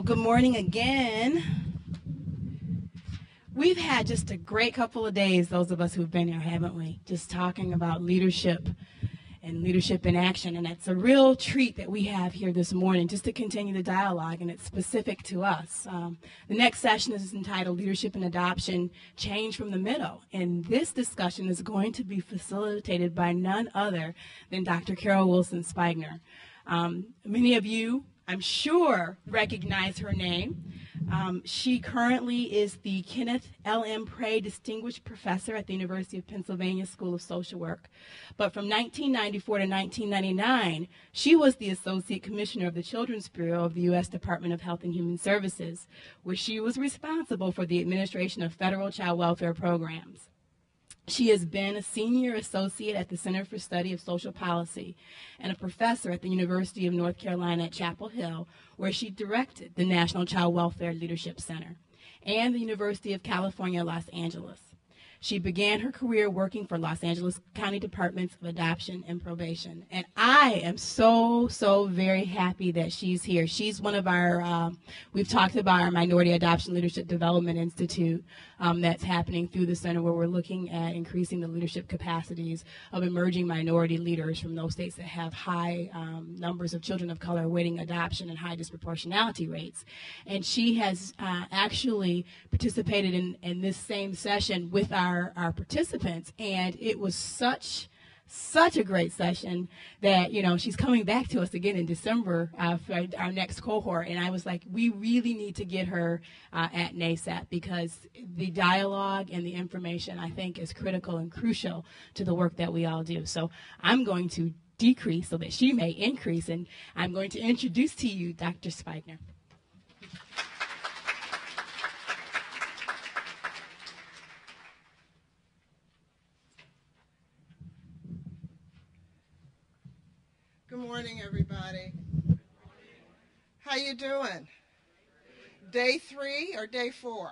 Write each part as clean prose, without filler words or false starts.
Good morning again. We've had just a great couple of days, those of us who've been here, haven't we? Just talking about leadership and leadership in action. And it's a real treat that we have here this morning just to continue the dialogue, and it's specific to us. The next session is entitled Leadership and Adoption, Change from the Middle. And this discussion is going to be facilitated by none other than Dr. Carol Wilson Spigner. Many of you, I'm sure, recognize her name. She currently is the Kenneth L.M. Prey Distinguished Professor at the University of Pennsylvania School of Social Work. But from 1994 to 1999, she was the Associate Commissioner of the Children's Bureau of the U.S. Department of Health and Human Services, where she was responsible for the administration of federal child welfare programs. She has been a senior associate at the Center for Study of Social Policy and a professor at the University of North Carolina at Chapel Hill, where she directed the National Child Welfare Leadership Center, and the University of California, Los Angeles. She began her career working for Los Angeles County Departments of Adoption and Probation. And I am so very happy that she's here. She's one of our, we've talked about our Minority Adoption Leadership Development Institute that's happening through the center, where we're looking at increasing the leadership capacities of emerging minority leaders from those states that have high numbers of children of color awaiting adoption and high disproportionality rates. And she has actually participated in this same session with our participants, and it was such a great session that, you know, she's coming back to us again in December for our next cohort. And I was like, we really need to get her at NASAP, because the dialogue and the information, I think, is critical and crucial to the work that we all do. So I'm going to decrease so that she may increase, and I'm going to introduce to you Dr. Spigner. Good morning, everybody. How you doing? Day 3 or day 4?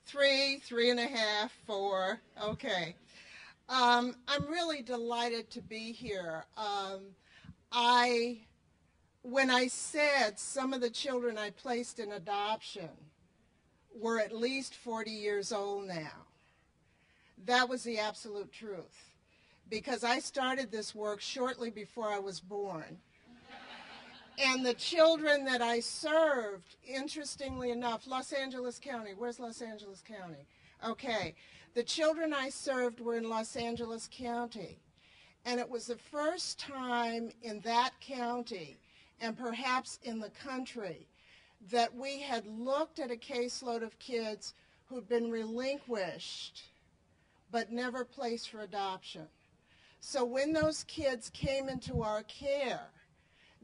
3, 3.5, 4. Okay. I'm really delighted to be here. When I said some of the children I placed in adoption were at least 40 years old now, that was the absolute truth, because I started this work shortly before I was born. And the children that I served, interestingly enough, Los Angeles County, where's Los Angeles County? Okay, the children I served were in Los Angeles County. And it was the first time in that county, and perhaps in the country, that we had looked at a caseload of kids who'd been relinquished but never placed for adoption. So when those kids came into our care,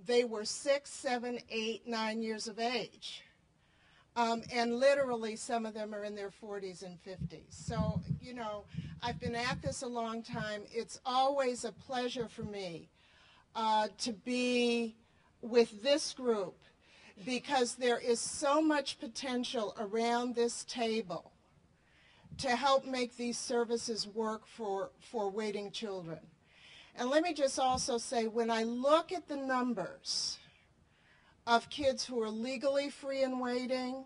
they were 6, 7, 8, 9 years of age. And literally some of them are in their 40s and 50s. So, you know, I've been at this a long time. It's always a pleasure for me to be with this group, because there is so much potential around this table to help make these services work for waiting children. And let me just also say, when I look at the numbers of kids who are legally free and waiting,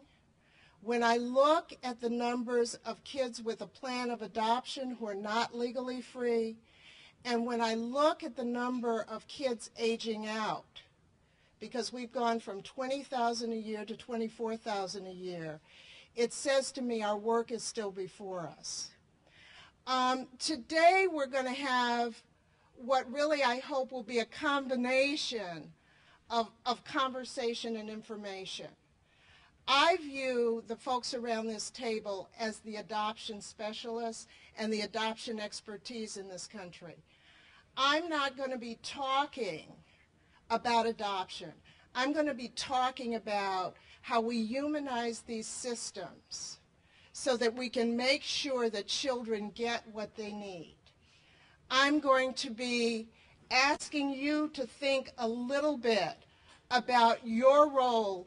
when I look at the numbers of kids with a plan of adoption who are not legally free, and when I look at the number of kids aging out, because we've gone from 20,000 a year to 24,000 a year, it says to me our work is still before us. Today we're going to have what really I hope will be a combination of conversation and information. I view the folks around this table as the adoption specialists and the adoption expertise in this country. I'm not going to be talking about adoption. I'm going to be talking about how we humanize these systems so that we can make sure that children get what they need. I'm going to be asking you to think a little bit about your role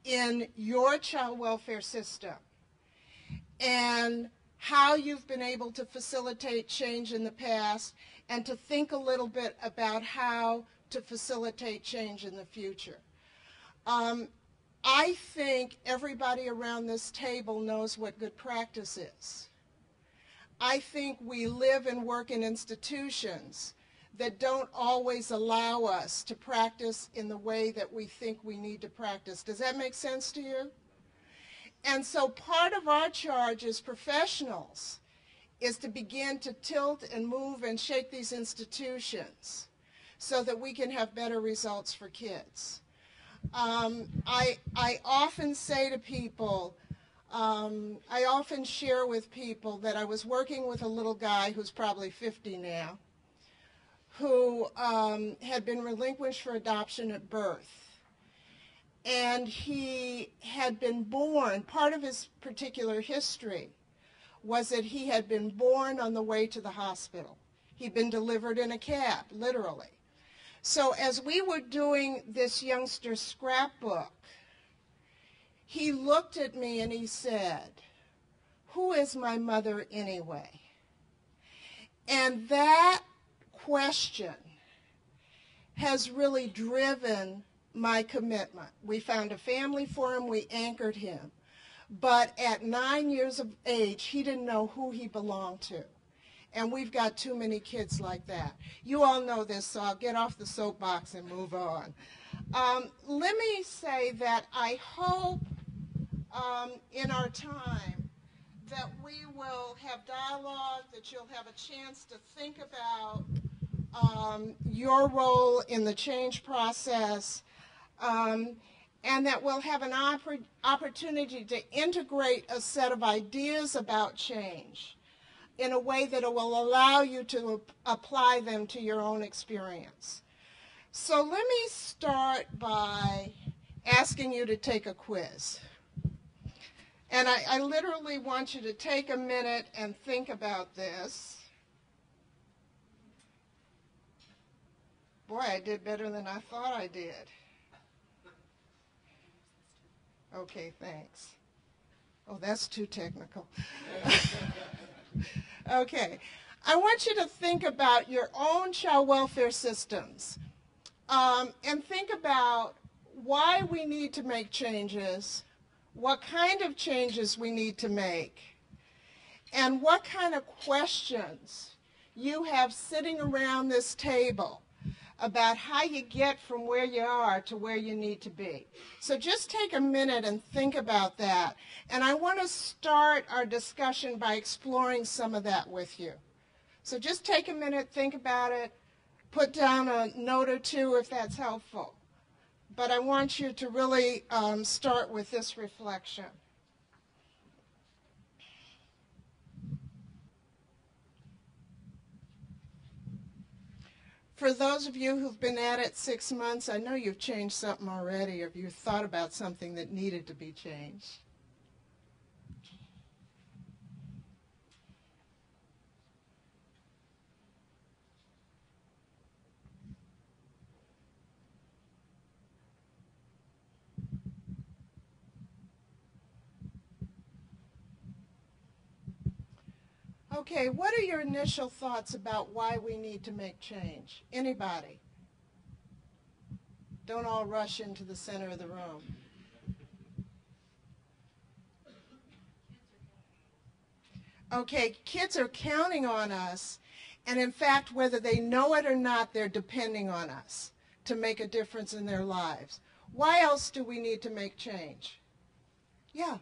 in your child welfare system and how you've been able to facilitate change in the past and to think a little bit about how to facilitate change in the future. I think everybody around this table knows what good practice is. I think we live and work in institutions that don't always allow us to practice in the way that we think we need to practice. Does that make sense to you? And so part of our charge as professionals is to begin to tilt and move and shake these institutions so that we can have better results for kids. I often say to people, I often share with people that I was working with a little guy who's probably 50 now, who had been relinquished for adoption at birth. And he had been born, part of his particular history was that he had been born on the way to the hospital. He'd been delivered in a cab, literally. So as we were doing this youngster's scrapbook, he looked at me and he said, "Who is my mother anyway?" And that question has really driven my commitment. We found a family for him, we anchored him. But at 9 years of age, he didn't know who he belonged to. And we've got too many kids like that. You all know this, so I'll get off the soapbox and move on. Let me say that I hope in our time that we will have dialogue, that you'll have a chance to think about your role in the change process, and that we'll have an opportunity to integrate a set of ideas about change in a way that it will allow you to apply them to your own experience. So let me start by asking you to take a quiz. And I literally want you to take a minute and think about this. Boy, I did better than I thought I did. Okay, thanks. Oh, that's too technical. Okay, I want you to think about your own child welfare systems and think about why we need to make changes, what kind of changes we need to make, and what kind of questions you have sitting around this table about how you get from where you are to where you need to be. So just take a minute and think about that. And I want to start our discussion by exploring some of that with you. So just take a minute, think about it, put down a note or two if that's helpful. But I want you to really start with this reflection. For those of you who've been at it 6 months, I know you've changed something already, or you've thought about something that needed to be changed. Okay, what are your initial thoughts about why we need to make change? Anybody? Don't all rush into the center of the room. Okay, kids are counting on us, and in fact, whether they know it or not, they're depending on us to make a difference in their lives. Why else do we need to make change? Yeah.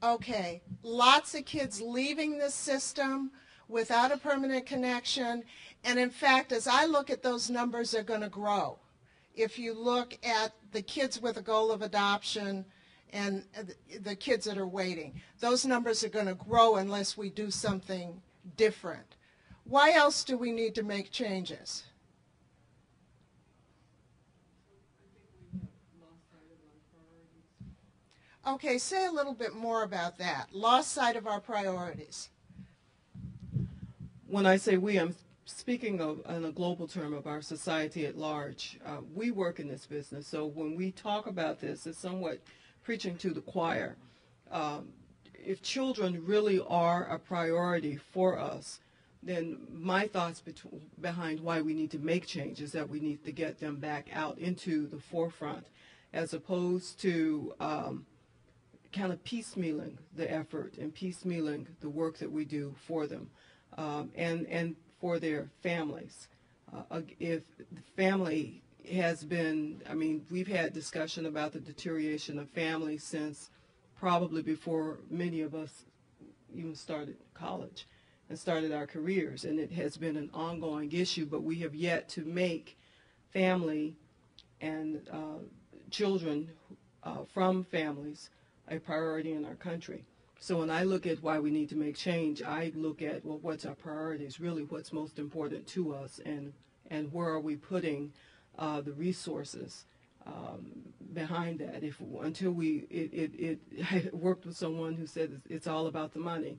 Okay, lots of kids leaving this system without a permanent connection, and in fact, as I look at those numbers, they're going to grow. If you look at the kids with a goal of adoption and the kids that are waiting, those numbers are going to grow unless we do something different. Why else do we need to make changes? Okay, say a little bit more about that. Lost sight of our priorities. When I say we, I'm speaking of, in a global term, of our society at large. We work in this business, so when we talk about this, it's somewhat preaching to the choir. if children really are a priority for us, then my thoughts behind why we need to make change is that we need to get them back out into the forefront, as opposed to kind of piecemealing the effort and piecemealing the work that we do for them, and for their families. If the family has been, I mean, we've had discussion about the deterioration of families since probably before many of us even started college and started our careers, and it has been an ongoing issue, but we have yet to make family and children from families a priority in our country. So when I look at why we need to make change, I look at, well, what's our priorities, really what's most important to us, and where are we putting the resources behind that. I worked with someone who said it's all about the money.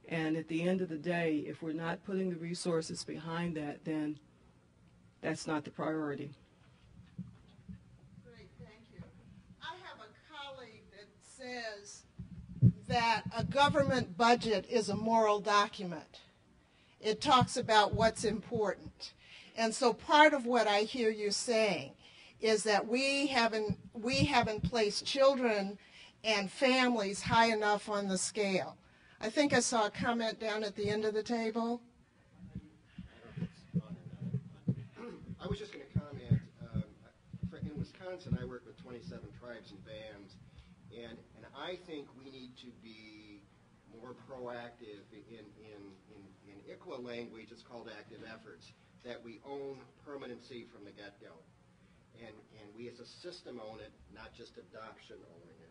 And at the end of the day, if we're not putting the resources behind that, then that's not the priority. Great, thank you. I have a colleague that says that a government budget is a moral document. It talks about what's important. And so part of what I hear you saying is that we haven't placed children and families high enough on the scale. I think I saw a comment down at the end of the table. I was just going to comment. In Wisconsin, I work with 27 tribes and bands, and I think we need to be more proactive in ICWA language. It's called active efforts, that we own permanency from the get-go, and we as a system own it, not just adoption owning it.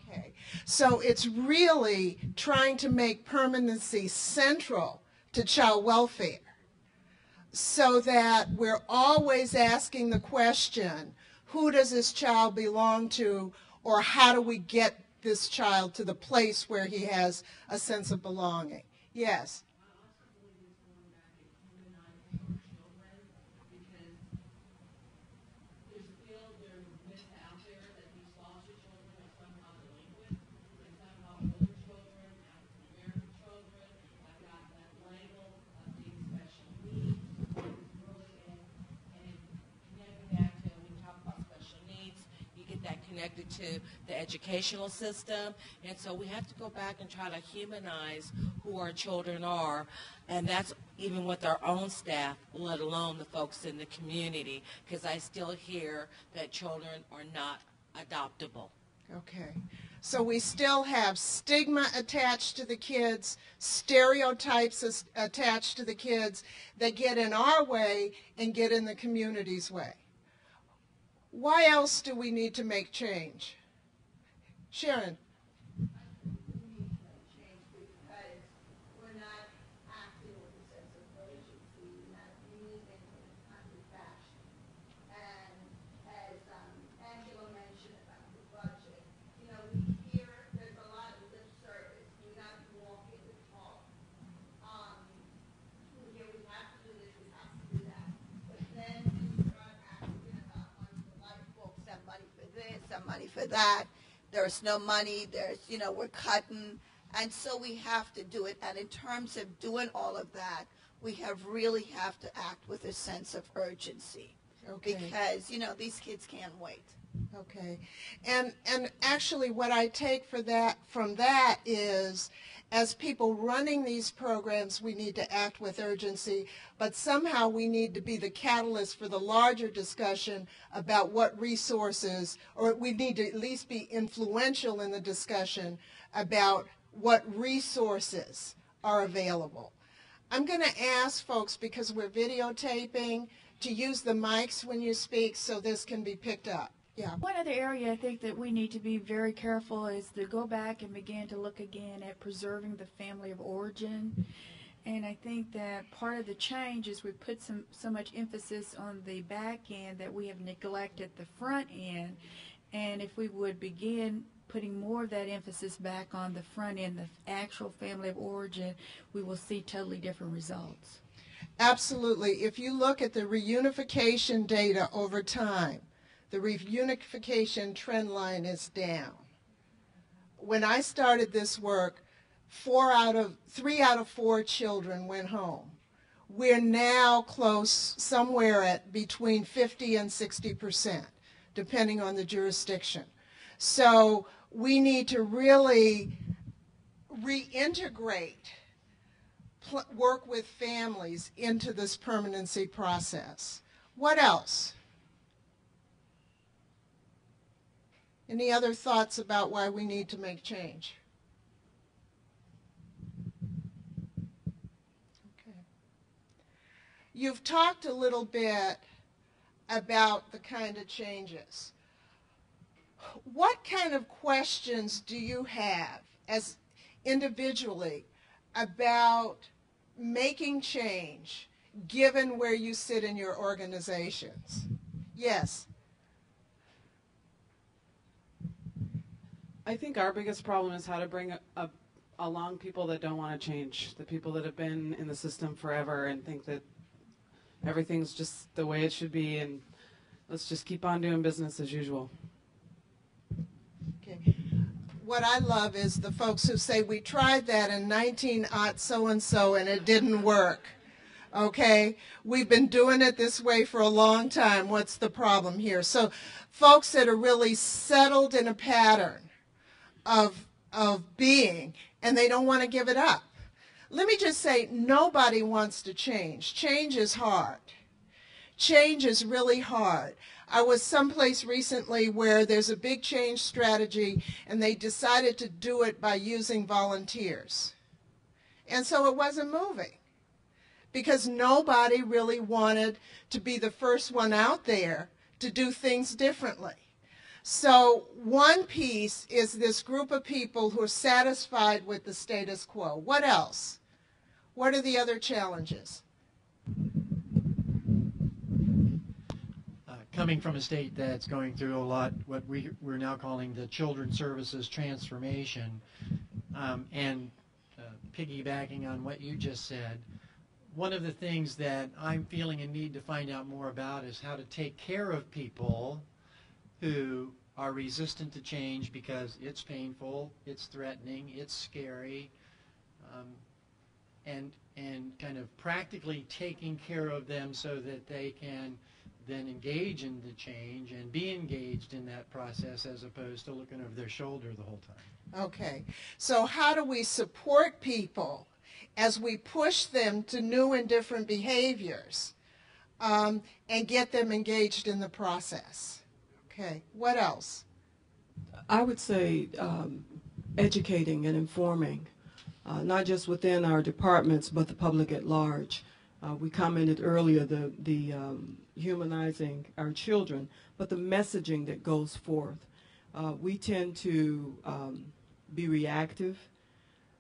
Okay, so it's really trying to make permanency central to child welfare, so that we're always asking the question, who does this child belong to, or how do we get this child to the place where he has a sense of belonging? Yes. Connected to the educational system, and so we have to go back and try to humanize who our children are, and that's even with our own staff, let alone the folks in the community, because I still hear that children are not adoptable. Okay, so we still have stigma attached to the kids, stereotypes attached to the kids that get in our way and get in the community's way. Why else do we need to make change? Sharon. Money for that. There's no money. There's, we're cutting. And so we have to do it. And in terms of doing all of that, we really have to act with a sense of urgency. Okay. Because, these kids can't wait. Okay. And actually what I take from that is, as people running these programs, we need to act with urgency, but somehow we need to be the catalyst for the larger discussion about what resources, or we need to at least be influential in the discussion about what resources are available. I'm going to ask folks, because we're videotaping, to use the mics when you speak so this can be picked up. Yeah. One other area I think that we need to be very careful is to go back and begin to look again at preserving the family of origin. And I think that part of the change is we put so much emphasis on the back end that we have neglected the front end. And if we would begin putting more of that emphasis back on the front end, the actual family of origin, we will see totally different results. Absolutely. If you look at the reunification data over time, the reunification trend line is down. when I started this work, 3 out of 4 children went home. We're now close somewhere at between 50 and 60%, depending on the jurisdiction. So we need to really reintegrate work with families into this permanency process. What else? Any other thoughts about why we need to make change? Okay. You've talked a little bit about the kind of changes. What kind of questions do you have as individually about making change given where you sit in your organizations? Yes. I think our biggest problem is how to bring along people that don't want to change, the people that have been in the system forever and think that everything's just the way it should be and let's just keep on doing business as usual. Okay. What I love is the folks who say, we tried that in 19-aught so-and-so and it didn't work. Okay? We've been doing it this way for a long time. What's the problem here? So folks that are really settled in a pattern of being, and they don't want to give it up. Let me just say, nobody wants to change. Change is hard. Change is really hard. I was someplace recently where there's a big change strategy, and they decided to do it by using volunteers. And so it wasn't moving, because nobody really wanted to be the first one out there to do things differently. So one piece is this group of people who are satisfied with the status quo. What else? What are the other challenges? Coming from a state that's going through a lot, what we're now calling the Children's Services Transformation, and piggybacking on what you just said, one of the things that I'm feeling a need to find out more about is how to take care of people who are resistant to change because it's painful, it's threatening, it's scary, and kind of practically taking care of them so that they can then engage in the change and be engaged in that process as opposed to looking over their shoulder the whole time. Okay, so how do we support people as we push them to new and different behaviors and get them engaged in the process? Okay, what else? I would say educating and informing, not just within our departments, but the public at large. We commented earlier the humanizing our children, but the messaging that goes forth. We tend to be reactive.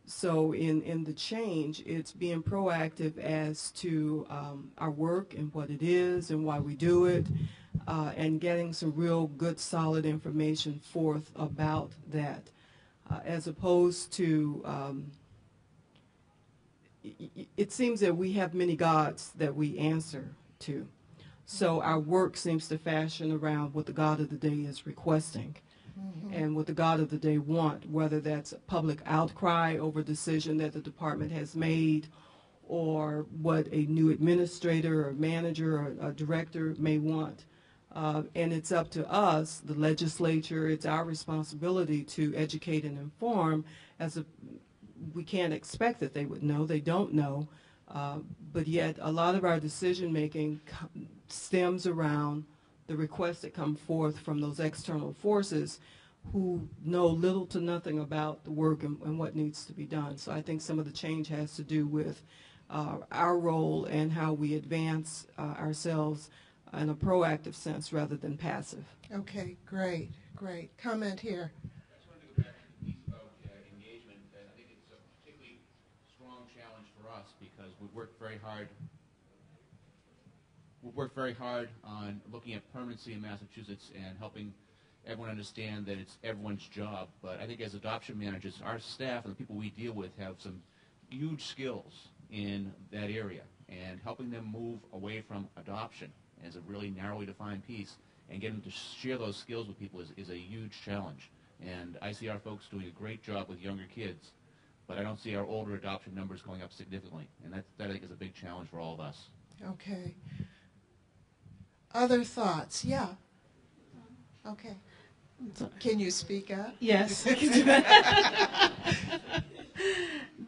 So in the change, it's being proactive as to our work and what it is and why we do it, and getting some real good, solid information forth about that, as opposed to, it seems that we have many gods that we answer to. So our work seems to fashion around what the God of the day is requesting. And what the God of the day want, whether that's a public outcry over a decision that the department has made, or what a new administrator or manager or a director may want. And it's up to us, the legislature, it's our responsibility to educate and inform. We can't expect that they would know, they don't know, but yet a lot of our decision making stems around the requests that come forth from those external forces who know little to nothing about the work and what needs to be done. So I think some of the change has to do with our role and how we advance ourselves in a proactive sense rather than passive. Okay, great, great. Comment here. I just wanted to go back to the piece about engagement. I think it's a particularly strong challenge for us because we've worked very hard. We've worked very hard on looking at permanency in Massachusetts and helping everyone understand that it's everyone's job. But I think as adoption managers, our staff and the people we deal with have some huge skills in that area. And helping them move away from adoption as a really narrowly defined piece and getting them to share those skills with people is a huge challenge. And I see our folks doing a great job with younger kids, but I don't see our older adoption numbers going up significantly. And that I think is a big challenge for all of us. Okay. Other thoughts? Yeah. Okay. Can you speak up? Yes, I can do that.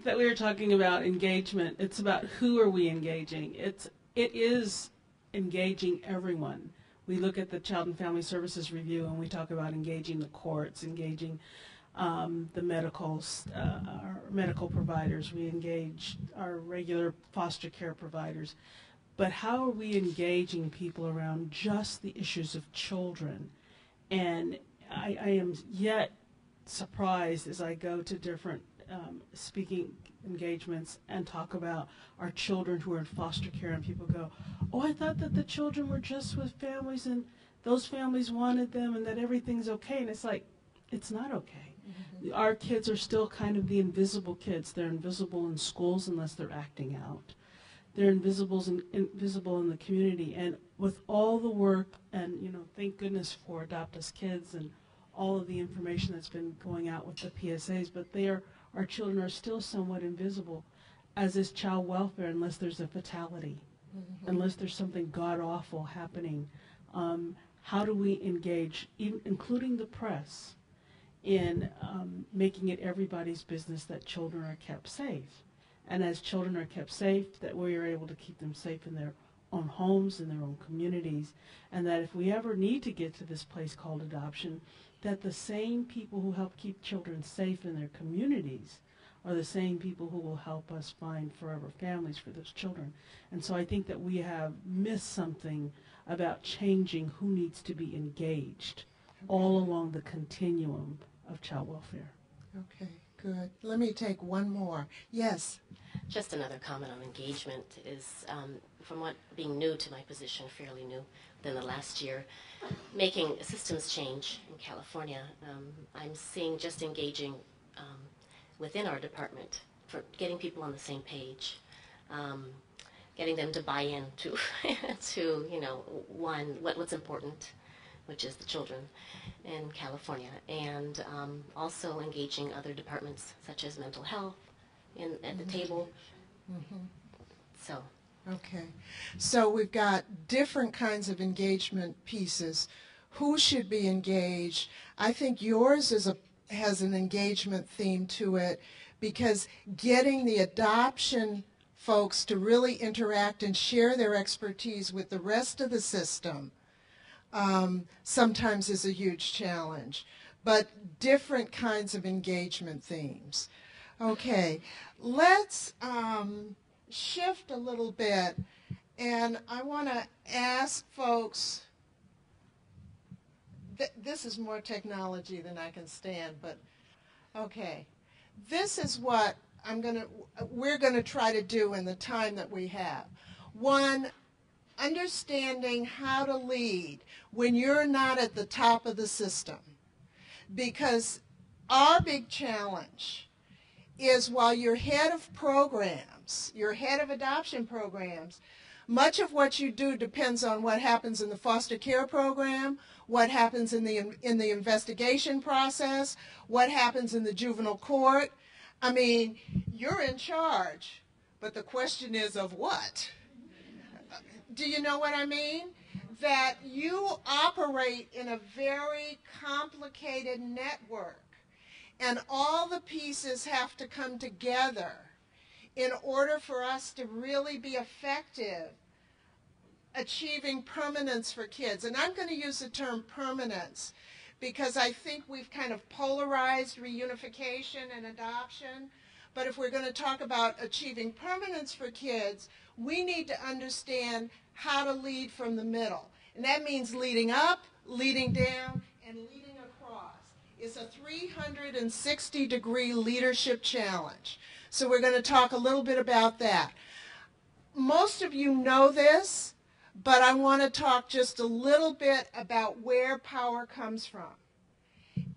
That we were talking about engagement. It's about who are we engaging. It is engaging everyone. We look at the Child and Family Services Review and we talk about engaging the courts, engaging the our medical providers. We engage our regular foster care providers. But how are we engaging people around just the issues of children? And I am yet surprised as I go to different speaking engagements and talk about our children who are in foster care, and people go, oh, I thought that the children were just with families and those families wanted them and that everything's okay. And it's like, it's not okay. Mm-hmm. Our kids are still kind of the invisible kids. They're invisible in schools unless they're acting out. They're invisible in the community. And with all the work, and thank goodness for Adopt Us Kids and all of the information that's been going out with the PSAs, but our children are still somewhat invisible, as is child welfare, unless there's a fatality, unless there's something god-awful happening. How do we engage, including the press, in making it everybody's business that children are kept safe? And as children are kept safe, that we are able to keep them safe in their own homes, in their own communities, and that if we ever need to get to this place called adoption, that the same people who help keep children safe in their communities are the same people who will help us find forever families for those children. And so I think that we have missed something about changing who needs to be engaged all along the continuum of child welfare. Okay, good. Let me take one more. Yes. Just another comment on engagement is, from what being new to my position, fairly new than the last year, making systems change in California. I'm seeing just engaging within our department for getting people on the same page, getting them to buy in to what's important, which is the children in California, and also engaging other departments such as mental health at the table. Mm-hmm. So. Okay. So we've got different kinds of engagement pieces. Who should be engaged? I think yours has an engagement theme to it, because getting the adoption folks to really interact and share their expertise with the rest of the system sometimes is a huge challenge. But different kinds of engagement themes. Okay. Let's shift a little bit, and I want to ask folks, this is more technology than I can stand, but okay, this is what we're going to try to do in the time that we have. One, understanding how to lead when you're not at the top of the system, because our big challenge is, while you're head of programs, you're head of adoption programs, much of what you do depends on what happens in the foster care program, what happens in the investigation process, what happens in the juvenile court. I mean, you're in charge, but the question is of what? Do you know what I mean? That you operate in a very complicated network, and all the pieces have to come together in order for us to really be effective achieving permanence for kids. And I'm going to use the term permanence because I think we've kind of polarized reunification and adoption. But if we're going to talk about achieving permanence for kids, we need to understand how to lead from the middle. And that means leading up, leading down, and leading across. It's a 360-degree leadership challenge. So we're going to talk a little bit about that. Most of you know this, but I want to talk just a little bit about where power comes from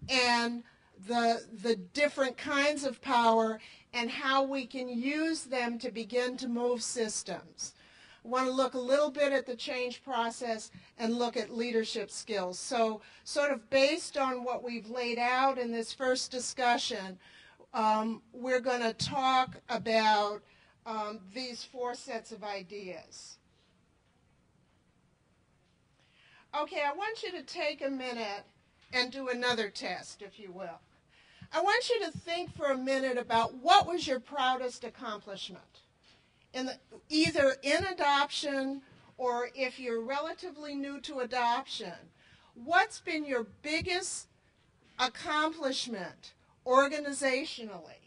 and the different kinds of power and how we can use them to begin to move systems. want to look a little bit at the change process and look at leadership skills. So sort of based on what we've laid out in this first discussion, we're going to talk about these 4 sets of ideas. Okay, I want you to take a minute and do another test, if you will. I want you to think for a minute about what was your proudest accomplishment, either in adoption or if you're relatively new to adoption. What's been your biggest accomplishment organizationally?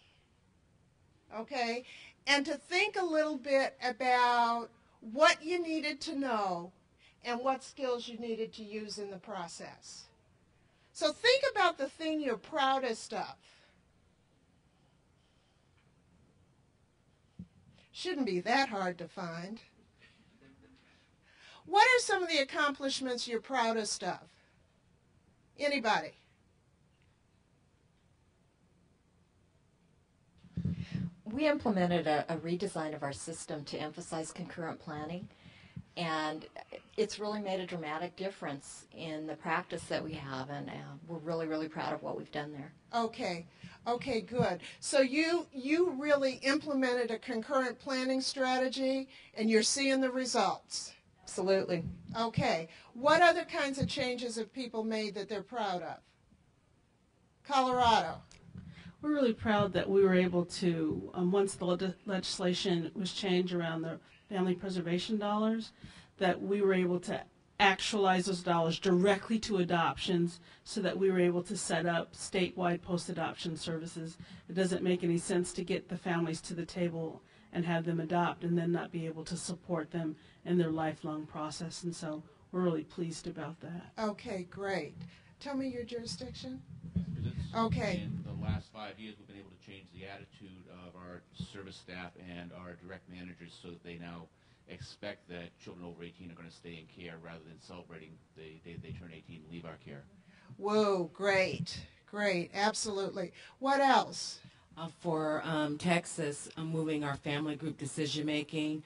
Okay? And to think a little bit about what you needed to know and what skills you needed to use in the process. So think about the thing you're proudest of. Shouldn't be that hard to find. What are some of the accomplishments you're proudest of? Anybody? We implemented a redesign of our system to emphasize concurrent planning, and it's really made a dramatic difference in the practice that we have, and we're really, really proud of what we've done there. Okay. Okay, good. So you really implemented a concurrent planning strategy, and you're seeing the results. Absolutely. Okay. What other kinds of changes have people made that they're proud of? Colorado. We're really proud that we were able to, once the legislation was changed around the family preservation dollars, that we were able to actualize those dollars directly to adoptions so that we were able to set up statewide post-adoption services. It doesn't make any sense to get the families to the table and have them adopt and then not be able to support them in their lifelong process. And so we're really pleased about that. Okay, great. Tell me your jurisdiction. Okay. In the last 5 years, we've been able to change the attitude of our service staff and our direct managers so that they now expect that children over 18 are going to stay in care rather than celebrating the day they turn 18 and leave our care. Whoa, great, great, absolutely. What else? For Texas, moving our family group decision making,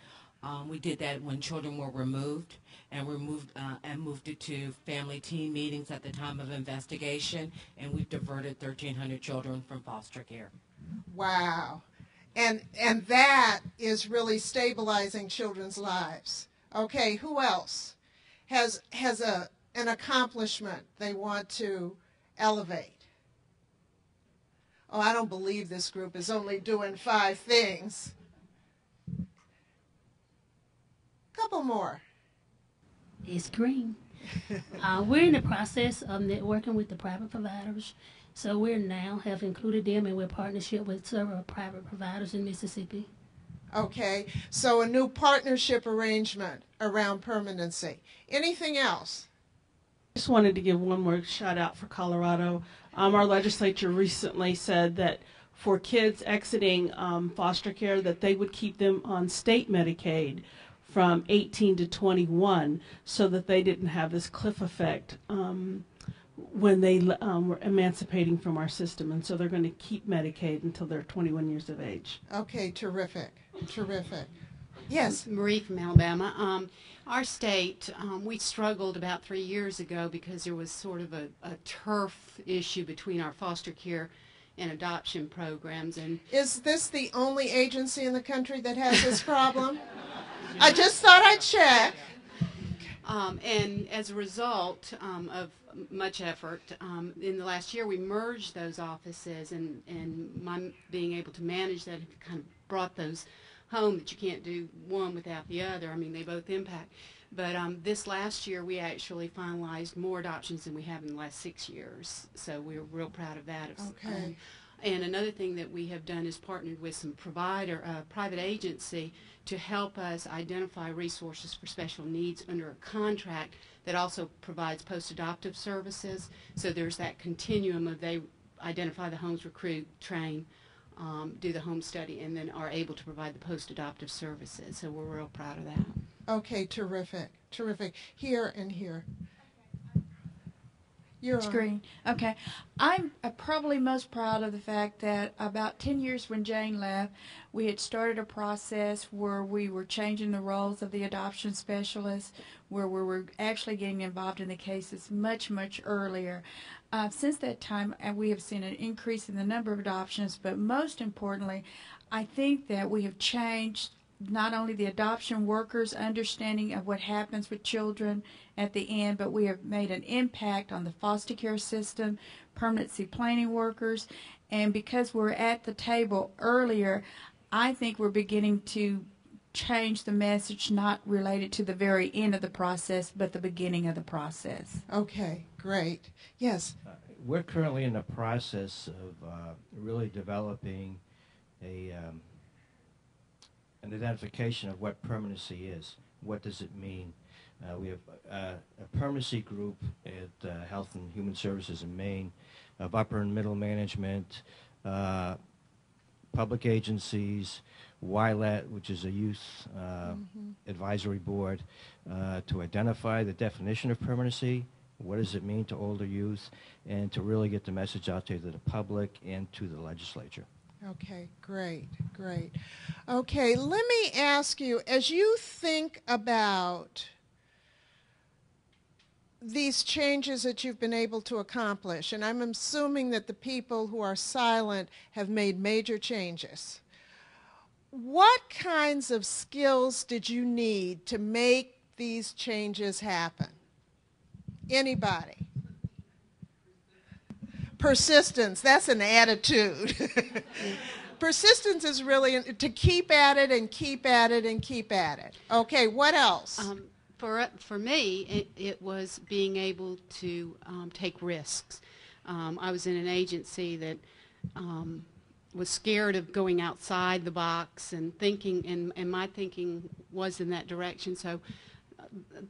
we did that when children were removed, and moved it to family team meetings at the time of investigation, and we've diverted 1,300 children from foster care. Wow. And that is really stabilizing children's lives. Okay, who else has an accomplishment they want to elevate? Oh, I don't believe this group is only doing 5 things. Couple more. It's green. We're in the process of networking with the private providers. So we now have included them, and we're in partnership with several private providers in Mississippi. Okay, so a new partnership arrangement around permanency. Anything else? I just wanted to give one more shout out for Colorado. Our legislature recently said that for kids exiting foster care, that they would keep them on state Medicaid from 18 to 21 so that they didn't have this cliff effect when they were emancipating from our system. And so they're going to keep Medicaid until they're 21 years of age. Okay, terrific, terrific. Yes? Marie from Alabama. Our state, we struggled about 3 years ago because there was sort of a turf issue between our foster care and adoption programs. And is this the only agency in the country that has this problem? I just thought I'd check. And as a result of much effort, in the last year we merged those offices, and my being able to manage that kind of brought those home, that you can't do one without the other. I mean, they both impact. But this last year we actually finalized more adoptions than we have in the last 6 years. So we're real proud of that. Okay. And another thing that we have done is partnered with some private agency to help us identify resources for special needs under a contract that also provides post-adoptive services. So there's that continuum of they identify the homes, recruit, train, do the home study, and then are able to provide the post-adoptive services. So we're real proud of that. Okay, terrific, terrific. Here and here. You're It's on. green. Okay. I'm probably most proud of the fact that about 10 years when Jane left, we had started a process where we were changing the roles of the adoption specialists, where we were actually getting involved in the cases much, much earlier. Since that time, we have seen an increase in the number of adoptions, but most importantly, I think that we have changed not only the adoption workers' understanding of what happens with children at the end, but we have made an impact on the foster care system, permanency planning workers, and because we're at the table earlier, I think we're beginning to change the message, not related to the very end of the process, but the beginning of the process. Okay, great. Yes. We're currently in the process of really developing an identification of what permanency is. What does it mean? We have a permanency group at Health and Human Services in Maine of upper and middle management, public agencies, WILET, which is a youth advisory board, to identify the definition of permanency, what does it mean to older youth, and to really get the message out to the public and to the legislature. Okay, great, great. Okay, let me ask you, as you think about these changes that you've been able to accomplish, and I'm assuming that the people who are silent have made major changes, what kinds of skills did you need to make these changes happen? Anybody? Persistence, that's an attitude. Persistence is really to keep at it and keep at it and keep at it. Okay, what else? For me, it was being able to take risks. I was in an agency that was scared of going outside the box and thinking, and my thinking was in that direction. So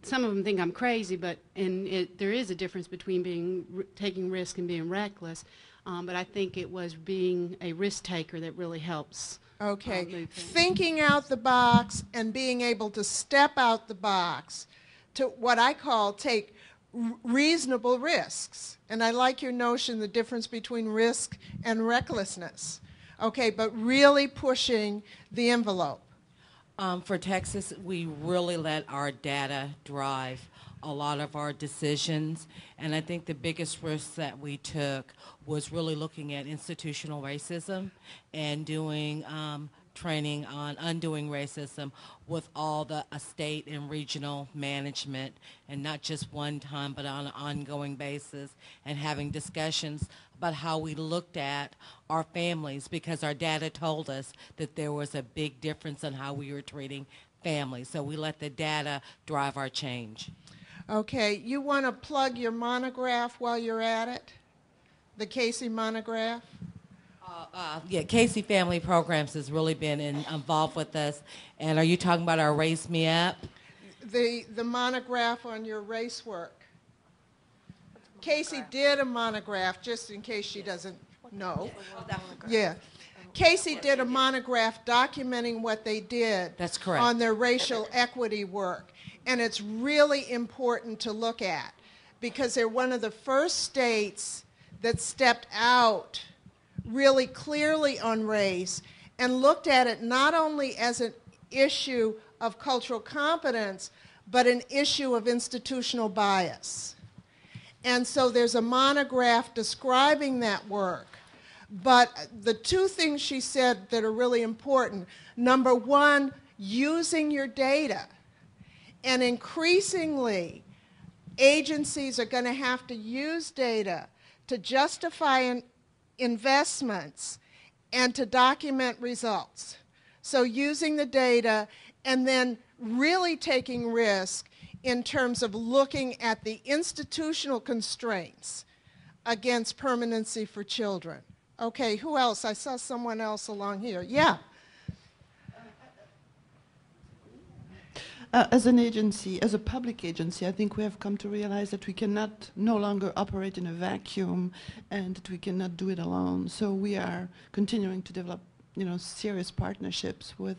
some of them think I'm crazy, but there is a difference between taking risk and being reckless. But I think it was being a risk taker that really helps. Okay, thinking out the box and being able to step out the box to what I call take reasonable risks. And I like your notion, the difference between risk and recklessness. Okay, but really pushing the envelope. For Texas, we really let our data drive a lot of our decisions, and I think the biggest risk that we took was really looking at institutional racism and doing training on undoing racism with all the state and regional management, and not just one time but on an ongoing basis, and having discussions about how we looked at our families, because our data told us that there was a big difference in how we were treating families. So we let the data drive our change. Okay, you want to plug your monograph while you're at it? The Casey monograph? Yeah, Casey Family Programs has really been involved with us. And are you talking about our Raise Me Up? The monograph on your race work. Casey did a monograph, just in case she doesn't know. Yeah. Casey did a monograph documenting what they did. That's correct. On their racial equity work. And it's really important to look at because they're one of the first states that stepped out really clearly on race and looked at it not only as an issue of cultural competence, but an issue of institutional bias. And so there's a monograph describing that work. But the two things she said that are really important, number one, using your data. And increasingly, agencies are going to have to use data to justify investments and to document results. So using the data and then really taking risk in terms of looking at the institutional constraints against permanency for children. Okay, who else? I saw someone else along here. Yeah. As an agency, as a public agency, I think we have come to realize that we cannot no longer operate in a vacuum and that we cannot do it alone. So we are continuing to develop, serious partnerships with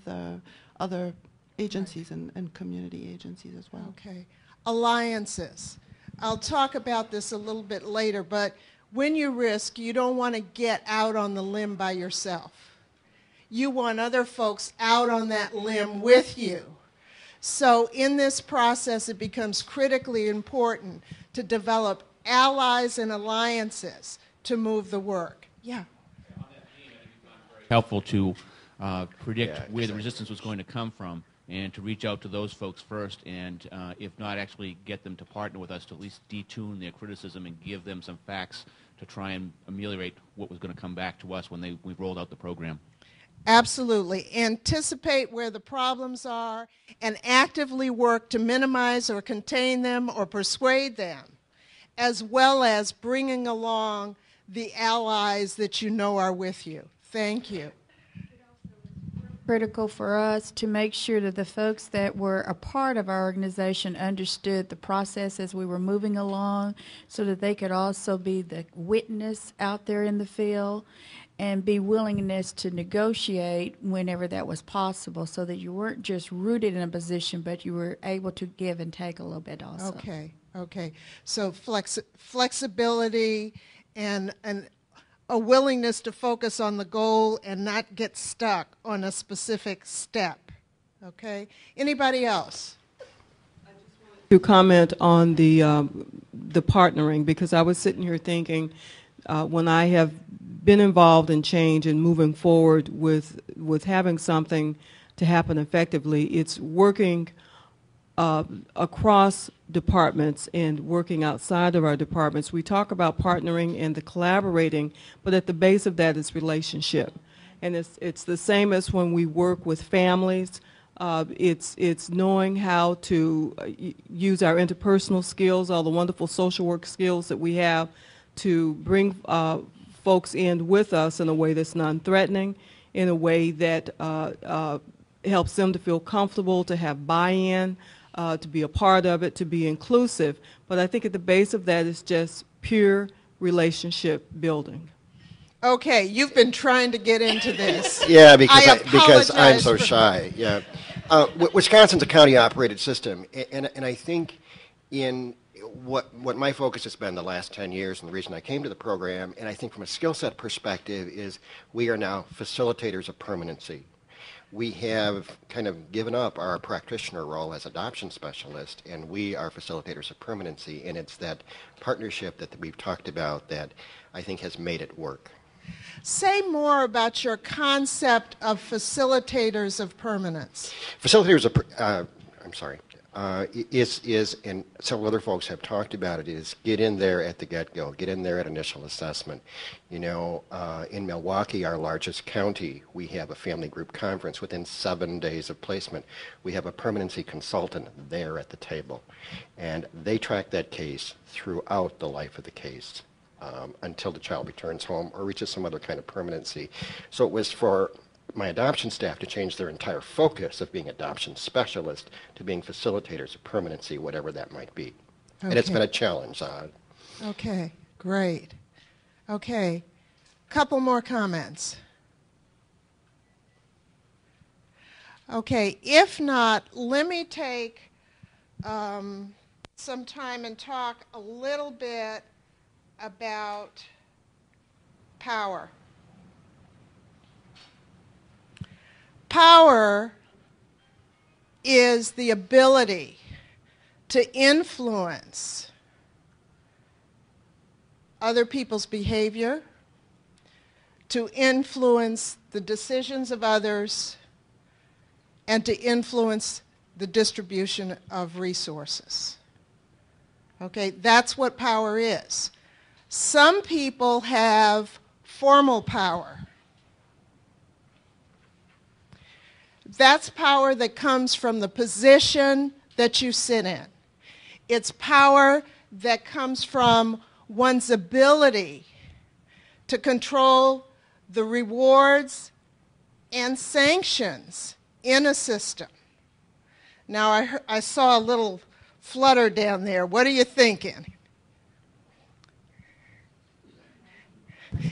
other agencies and community agencies as well. Okay. Alliances. I'll talk about this a little bit later, but when you risk, you don't want to get out on the limb by yourself. You want other folks out on that limb with you. So in this process, it becomes critically important to develop allies and alliances to move the work. Yeah. Helpful to predict where the resistance was going to come from and to reach out to those folks first and, if not actually get them to partner with us, to at least detune their criticism and give them some facts to try and ameliorate what was going to come back to us when we rolled out the program. Absolutely. Anticipate where the problems are and actively work to minimize or contain them or persuade them, as well as bringing along the allies that you know are with you. Thank you. Critical for us to make sure that the folks that were a part of our organization understood the process as we were moving along, so that they could also be the witness out there in the field and be willingness to negotiate whenever that was possible, so that you weren't just rooted in a position, but you were able to give and take a little bit also. Okay. So flexibility and a willingness to focus on the goal and not get stuck on a specific step. Okay? Anybody else? To comment on the partnering, because I was sitting here thinking, when I have been involved in change and moving forward with having something to happen effectively, it's working across departments and working outside of our departments. We talk about partnering and the collaborating, but at the base of that is relationship. And it's the same as when we work with families. It's knowing how to use our interpersonal skills, all the wonderful social work skills that we have, to bring folks in with us in a way that's non-threatening, in a way that helps them to feel comfortable, to have buy-in, to be a part of it, to be inclusive. But I think at the base of that is just pure relationship building. Okay, you've been trying to get into this. Yeah, because I'm so shy. Yeah, Wisconsin's a county-operated system, and I think in what my focus has been the last 10 years, and the reason I came to the program, and I think from a skill set perspective, is we are now facilitators of permanency. We have kind of given up our practitioner role as adoption specialist, and we are facilitators of permanency, and it's that partnership that we've talked about that I think has made it work. Say more about your concept of facilitators of permanence. Facilitators of, is, and several other folks have talked about it, is get in there at the get-go, get in there at initial assessment. You know, in Milwaukee, our largest county, we have a family group conference within 7 days of placement. We have a permanency consultant there at the table, and they track that case throughout the life of the case until the child returns home or reaches some other kind of permanency. So it was for my adoption staff to change their entire focus of being adoption specialists to being facilitators of permanency, whatever that might be. Okay. And it's been a challenge. Okay, great. Okay, couple more comments. Okay, if not, let me take some time and talk a little bit about power. Power is the ability to influence other people's behavior, to influence the decisions of others, and to influence the distribution of resources. Okay, that's what power is. Some people have formal power. That's power that comes from the position that you sit in. It's power that comes from one's ability to control the rewards and sanctions in a system. Now, I saw a little flutter down there. What are you thinking?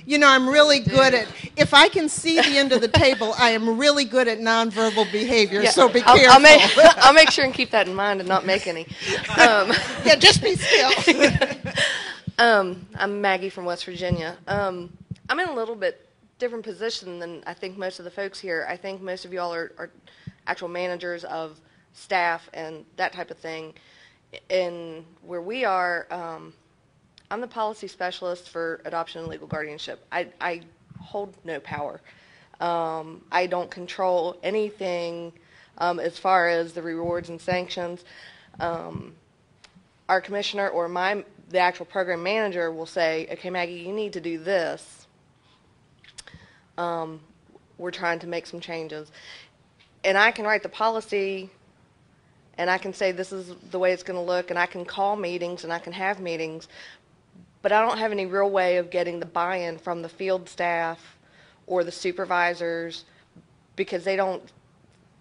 You know, I'm really good at, if I can see the end of the table, I am really good at nonverbal behavior, Yeah, so be careful. I'll make sure and keep that in mind and not make any. Yeah, just be still. I'm Maggie from West Virginia. I'm in a little bit different position than I think most of the folks here. I think most of y'all are actual managers of staff and that type of thing. And where we are, I'm the policy specialist for adoption and legal guardianship. I hold no power. I don't control anything as far as the rewards and sanctions. Our commissioner or the actual program manager will say, okay, Maggie, you need to do this. We're trying to make some changes. And I can write the policy, and I can say this is the way it's going to look, and I can call meetings, and I can have meetings, but I don't have any real way of getting the buy-in from the field staff or the supervisors, because they don't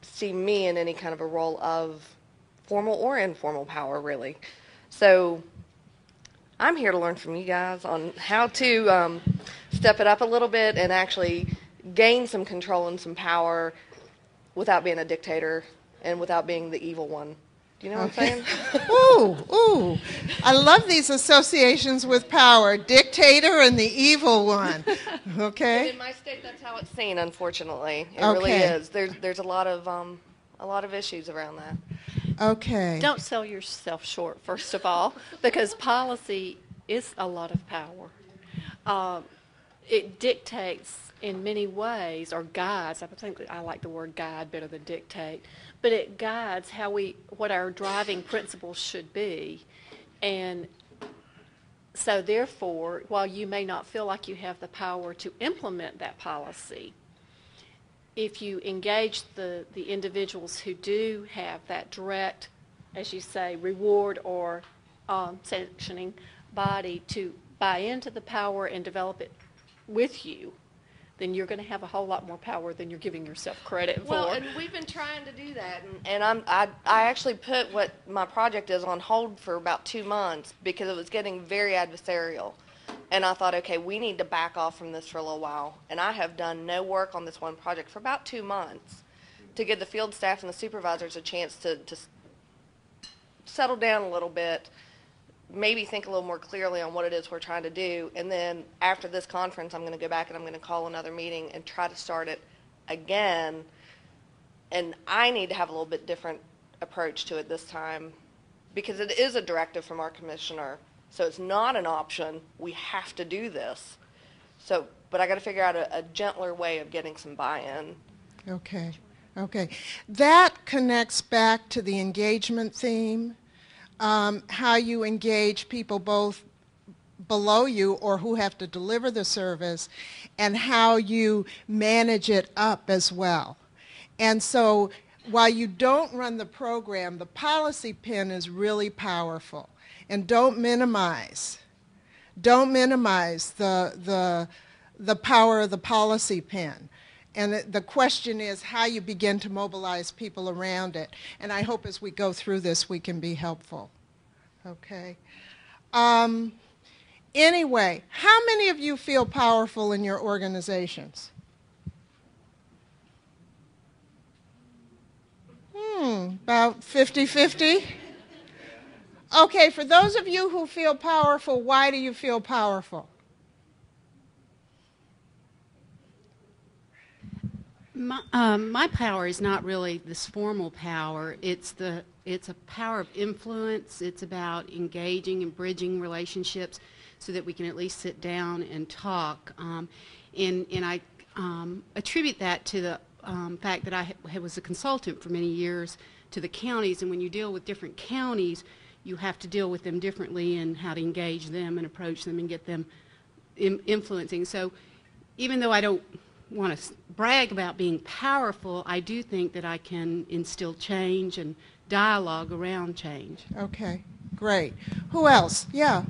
see me in any kind of a role of formal or informal power, really. So I'm here to learn from you guys on how to step it up a little bit and actually gain some control and some power without being a dictator and without being the evil one. Do you know what I'm saying? Ooh. I love these associations with power. Dictator and the evil one. Okay? And in my state, that's how it's seen, unfortunately. It really is. There's a lot of issues around that. Okay. Don't sell yourself short, first of all, because policy is a lot of power. It dictates in many ways, or guides. I think I like the word guide better than dictate, but it guides what our driving principles should be. And so therefore, while you may not feel like you have the power to implement that policy, if you engage the individuals who do have that direct, as you say, reward or sanctioning body to buy into the power and develop it with you, then you're going to have a whole lot more power than you're giving yourself credit for. Well, and we've been trying to do that, and I actually put what my project is on hold for about 2 months because it was getting very adversarial. And I thought, okay, we need to back off from this for a little while. And I have done no work on this one project for about 2 months to give the field staff and the supervisors a chance to settle down a little bit, maybe think a little more clearly on what it is we're trying to do. And then after this conference, I'm going to go back and I'm going to call another meeting and try to start it again. And I need to have a little bit different approach to it this time because it is a directive from our commissioner. So it's not an option. We have to do this. So, but I got to figure out a gentler way of getting some buy-in. Okay. That connects back to the engagement theme. How you engage people both below you or who have to deliver the service, and how you manage it up as well. And so while you don't run the program, the policy pin is really powerful. And don't minimize the power of the policy pin. And the question is how you begin to mobilize people around it. And I hope as we go through this we can be helpful. Okay. Anyway, how many of you feel powerful in your organizations? About 50-50? Okay, for those of you who feel powerful, why do you feel powerful? My power is not really this formal power. It's a power of influence. It's about engaging and bridging relationships so that we can at least sit down and talk. And I attribute that to the fact that I was a consultant for many years to the counties, and when you deal with different counties, you have to deal with them differently and how to engage them and approach them and get them influencing. So even though I don't want to brag about being powerful, I do think that I can instill change and dialogue around change. Okay, great. Who else? Yeah.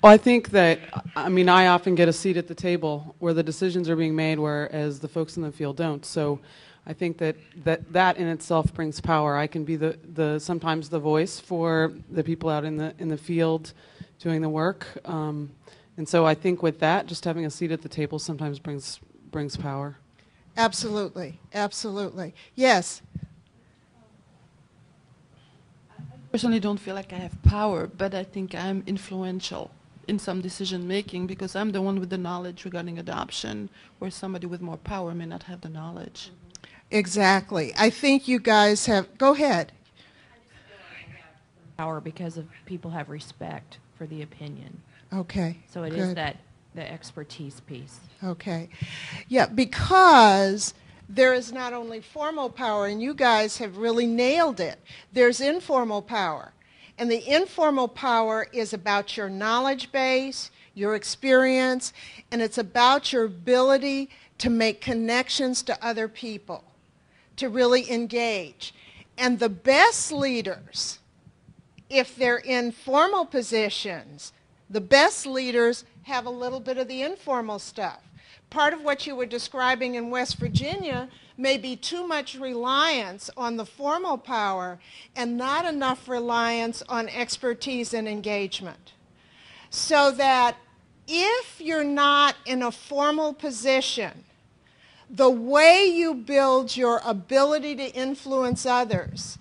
Well, I think that, I often get a seat at the table where the decisions are being made, whereas the folks in the field don't. So I think that in itself brings power. I can be sometimes the voice for the people out in the field doing the work, And so I think with that, just having a seat at the table sometimes brings power. Absolutely, absolutely. Yes. I personally don't feel like I have power, but I think I'm influential in some decision making because I'm the one with the knowledge regarding adoption, where somebody with more power may not have the knowledge. Exactly. I think you guys have, go ahead. Power because of people have respect for the opinion. Okay. So it is that the expertise piece. Okay. Yeah, because there is not only formal power, and you guys have really nailed it, there's informal power. And the informal power is about your knowledge base, your experience, and it's about your ability to make connections to other people, to really engage. And the best leaders, if they're in formal positions, the best leaders have a little bit of the informal stuff. Part of what you were describing in West Virginia may be too much reliance on the formal power and not enough reliance on expertise and engagement. So that if you're not in a formal position, the way you build your ability to influence others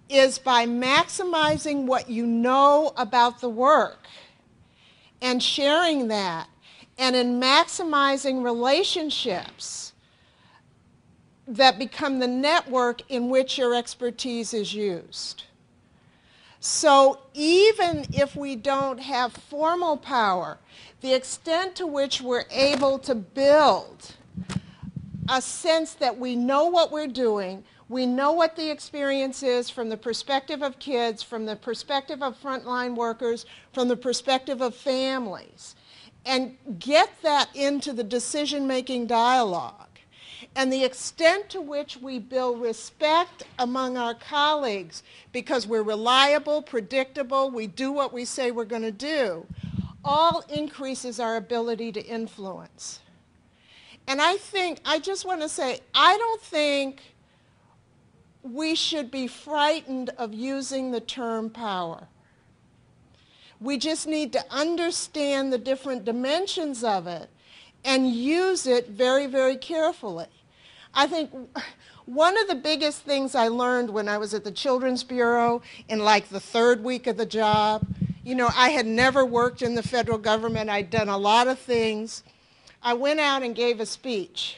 is by maximizing what you know about the work and sharing that, and in maximizing relationships that become the network in which your expertise is used. So even if we don't have formal power, the extent to which we're able to build a sense that we know what we're doing, we know what the experience is from the perspective of kids, from the perspective of frontline workers, from the perspective of families, and get that into the decision-making dialogue. And the extent to which we build respect among our colleagues because we're reliable, predictable, we do what we say we're going to do, all increases our ability to influence. And I just want to say, I don't think we should be frightened of using the term power. We just need to understand the different dimensions of it and use it very, very carefully. I think one of the biggest things I learned when I was at the Children's Bureau in like the third week of the job, you know, I had never worked in the federal government. I'd done a lot of things. I went out and gave a speech.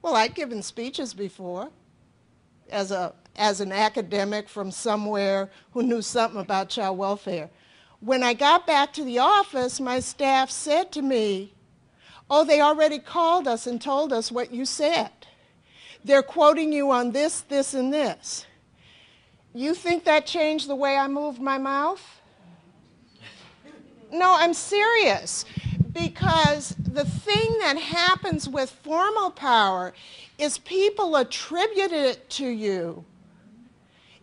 Well, I'd given speeches before as an academic from somewhere who knew something about child welfare. When I got back to the office, my staff said to me, "Oh, they already called us and told us what you said. They're quoting you on this, this, and this." You think that changed the way I moved my mouth? No, I'm serious. Because the thing that happens with formal power is people attribute it to you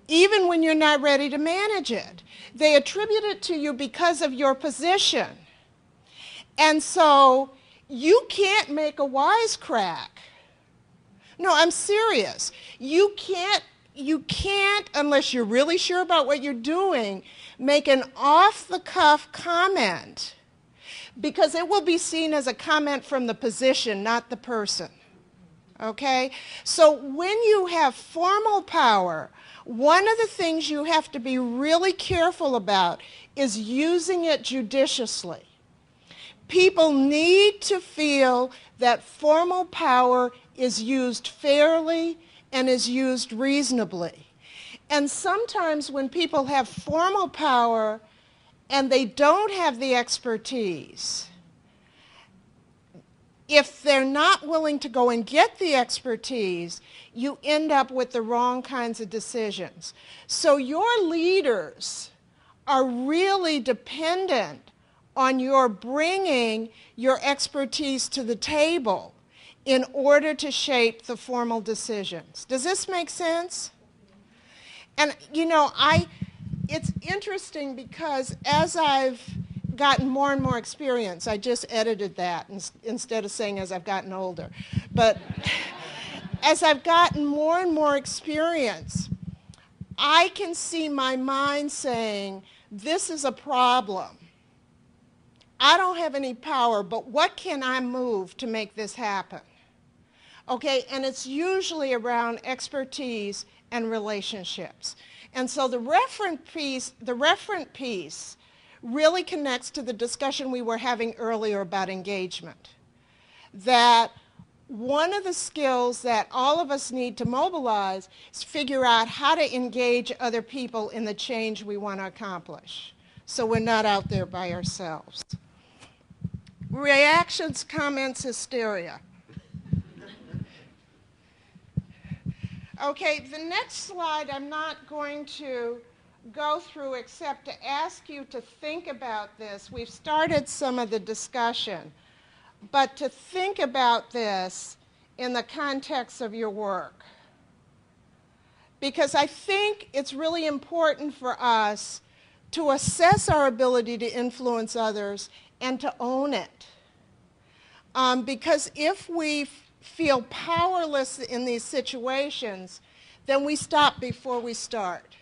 even when you're not ready to manage it. They attribute it to you because of your position. And so you can't make a wisecrack. No, I'm serious. You can't, unless you're really sure about what you're doing, make an off-the-cuff comment, because it will be seen as a comment from the position, not the person. Okay? So when you have formal power, one of the things you have to be really careful about is using it judiciously. People need to feel that formal power is used fairly and is used reasonably. And sometimes when people have formal power and they don't have the expertise, if they're not willing to go and get the expertise, you end up with the wrong kinds of decisions. So your leaders are really dependent on your bringing your expertise to the table in order to shape the formal decisions. Does this make sense? And, you know, it's interesting because as I've gotten more and more experience, I just edited that instead of saying as I've gotten older. But as I've gotten more and more experience, I can see my mind saying, this is a problem. I don't have any power, but what can I move to make this happen? Okay, and it's usually around expertise and relationships. And so the referent piece really connects to the discussion we were having earlier about engagement. That one of the skills that all of us need to mobilize is figure out how to engage other people in the change we want to accomplish, so we're not out there by ourselves. Reactions, comments, hysteria. Okay, the next slide I'm not going to go through except to ask you to think about this. We've started some of the discussion, but to think about this in the context of your work. Because I think it's really important for us to assess our ability to influence others and to own it. Because if we feel powerless in these situations, then we stop before we start.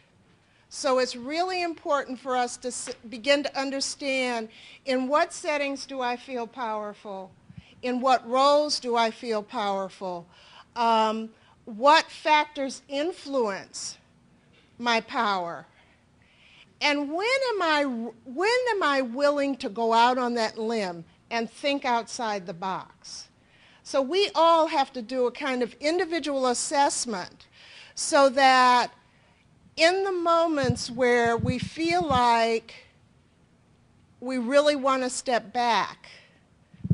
So it's really important for us to begin to understand, in what settings do I feel powerful? In what roles do I feel powerful? What factors influence my power? And when am I willing to go out on that limb and think outside the box? So we all have to do a kind of individual assessment so that in the moments where we feel like we really want to step back,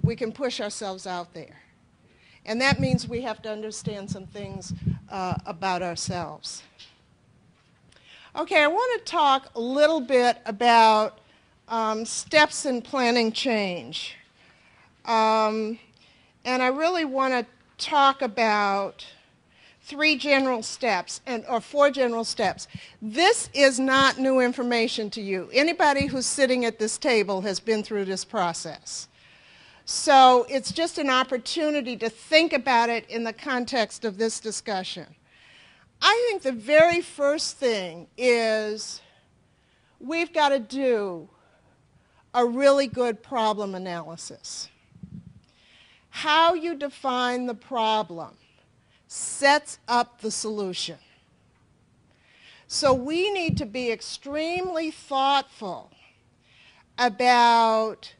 we can push ourselves out there. And that means we have to understand some things about ourselves. Okay, I want to talk a little bit about steps in planning change. And I really want to talk about four general steps. This is not new information to you. Anybody who's sitting at this table has been through this process. So it's just an opportunity to think about it in the context of this discussion. I think the very first thing is we've got to do a really good problem analysis. How you define the problem sets up the solution. So we need to be extremely thoughtful about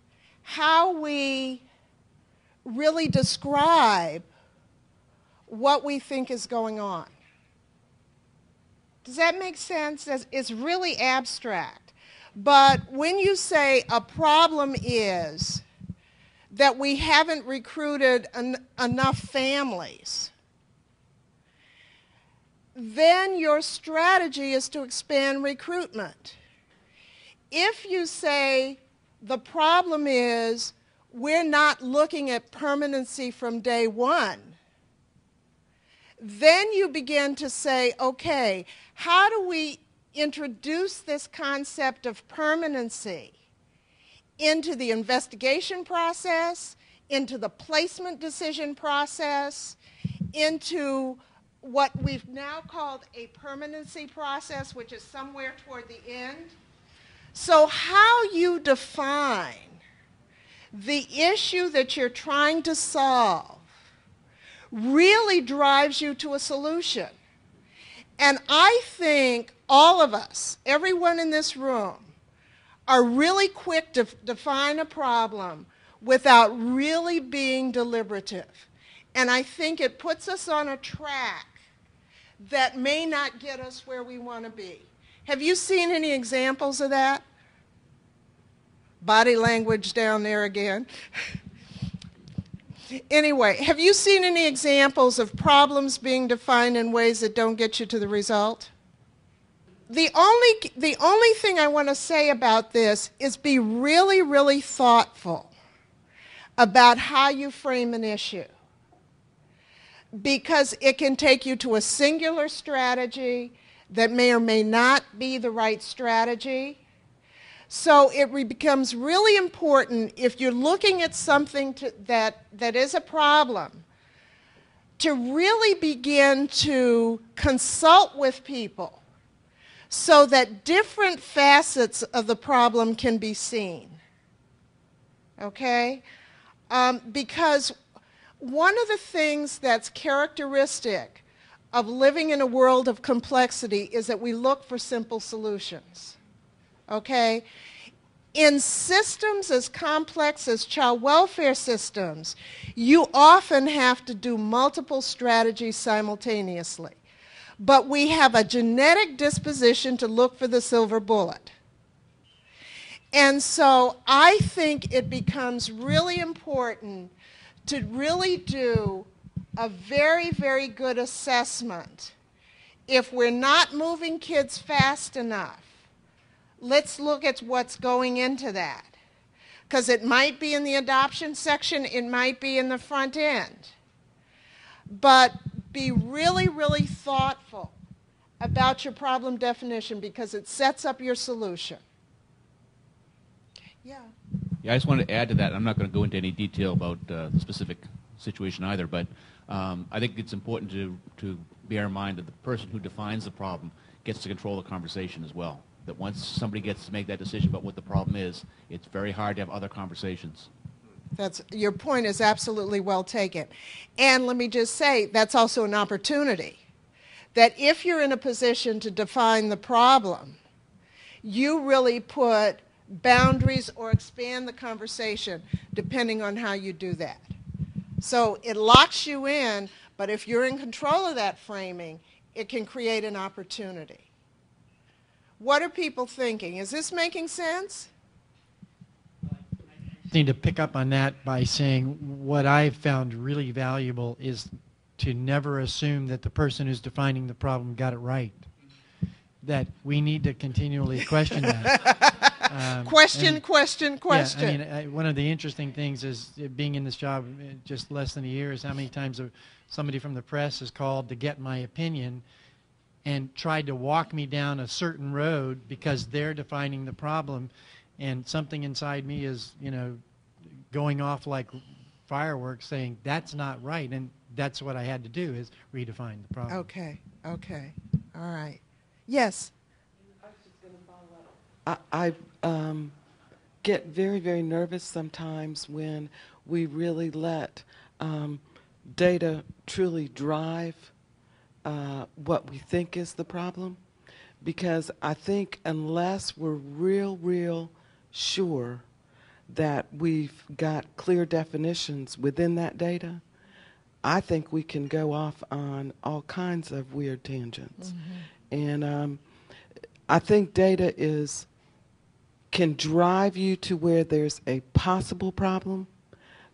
how we really describe what we think is going on. Does that make sense? It's really abstract. But when you say a problem is that we haven't recruited enough families, then your strategy is to expand recruitment. If you say the problem is we're not looking at permanency from day one, then you begin to say, okay, how do we introduce this concept of permanency into the investigation process, into the placement decision process, into what we've now called a permanency process, which is somewhere toward the end. So how you define the issue that you're trying to solve really drives you to a solution. And I think all of us, everyone in this room, are really quick to define a problem without really being deliberative. And I think it puts us on a track that may not get us where we want to be. Have you seen any examples of that? Body language down there again. Anyway, have you seen any examples of problems being defined in ways that don't get you to the result? The only thing I want to say about this is be really, really thoughtful about how you frame an issue, because it can take you to a singular strategy that may or may not be the right strategy. So it becomes really important, if you're looking at something that is a problem, to really begin to consult with people so that different facets of the problem can be seen. okay? Because one of the things that's characteristic of living in a world of complexity is that we look for simple solutions, okay? In systems as complex as child welfare systems, you often have to do multiple strategies simultaneously. But we have a genetic disposition to look for the silver bullet. And so I think it becomes really important to really do a very, very good assessment. If we're not moving kids fast enough, let's look at what's going into that. Because it might be in the adoption section, it might be in the front end. But be really, really thoughtful about your problem definition because it sets up your solution. Yeah. Yeah, I just wanted to add to that. I'm not going to go into any detail about the specific situation either, but I think it's important to bear in mind that the person who defines the problem gets to control the conversation as well. That once somebody gets to make that decision about what the problem is, it's very hard to have other conversations. Your point is absolutely well taken. And let me just say, that's also an opportunity. That if you're in a position to define the problem, you really put boundaries or expand the conversation depending on how you do that. So it locks you in, but if you're in control of that framing, it can create an opportunity. What are people thinking? Is this making sense? Need to pick up on that by saying what I've found really valuable is to never assume that the person who's defining the problem got it right. That we need to continually question that. Question. Yeah, I mean, one of the interesting things is being in this job just less than a year is how many times somebody from the press has called to get my opinion and tried to walk me down a certain road because they're defining the problem, and something inside me is, going off like fireworks saying that's not right, and that's what I had to do is redefine the problem. Okay, all right. Yes? I get very, very nervous sometimes when we really let data truly drive what we think is the problem, because I think unless we're real sure that we've got clear definitions within that data, I think we can go off on all kinds of weird tangents. Mm-hmm. And I think data can drive you to where there's a possible problem,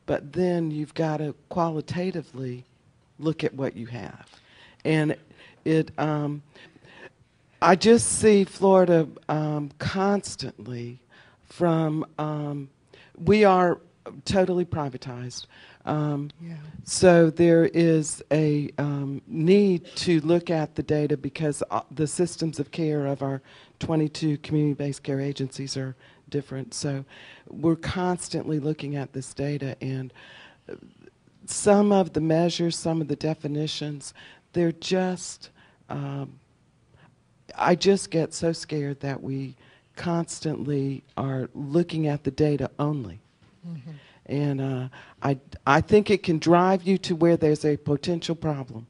but then you've got to qualitatively look at what you have. And I just see Florida constantly from, we are totally privatized. So there is a need to look at the data because the systems of care of our 22 community-based care agencies are different. So we're constantly looking at this data, and some of the measures, some of the definitions, they're just, I just get so scared that we constantly are looking at the data only. Mm-hmm. And I think it can drive you to where there's a potential problem,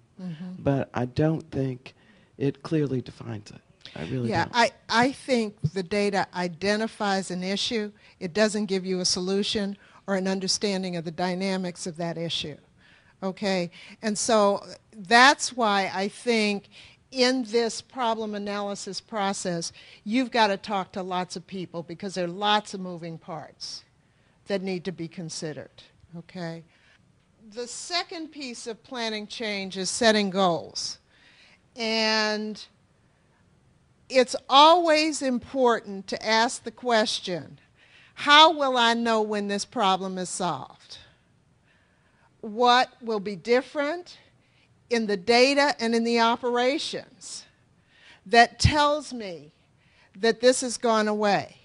but I don't think it clearly defines it. I really don't. I think the data identifies an issue. It doesn't give you a solution or an understanding of the dynamics of that issue. Okay? And so that's why I think in this problem analysis process, you've got to talk to lots of people because there are lots of moving parts that need to be considered, okay? The second piece of planning change is setting goals. And it's always important to ask the question, how will I know when this problem is solved? What will be different in the data and in the operations that tells me that this has gone away?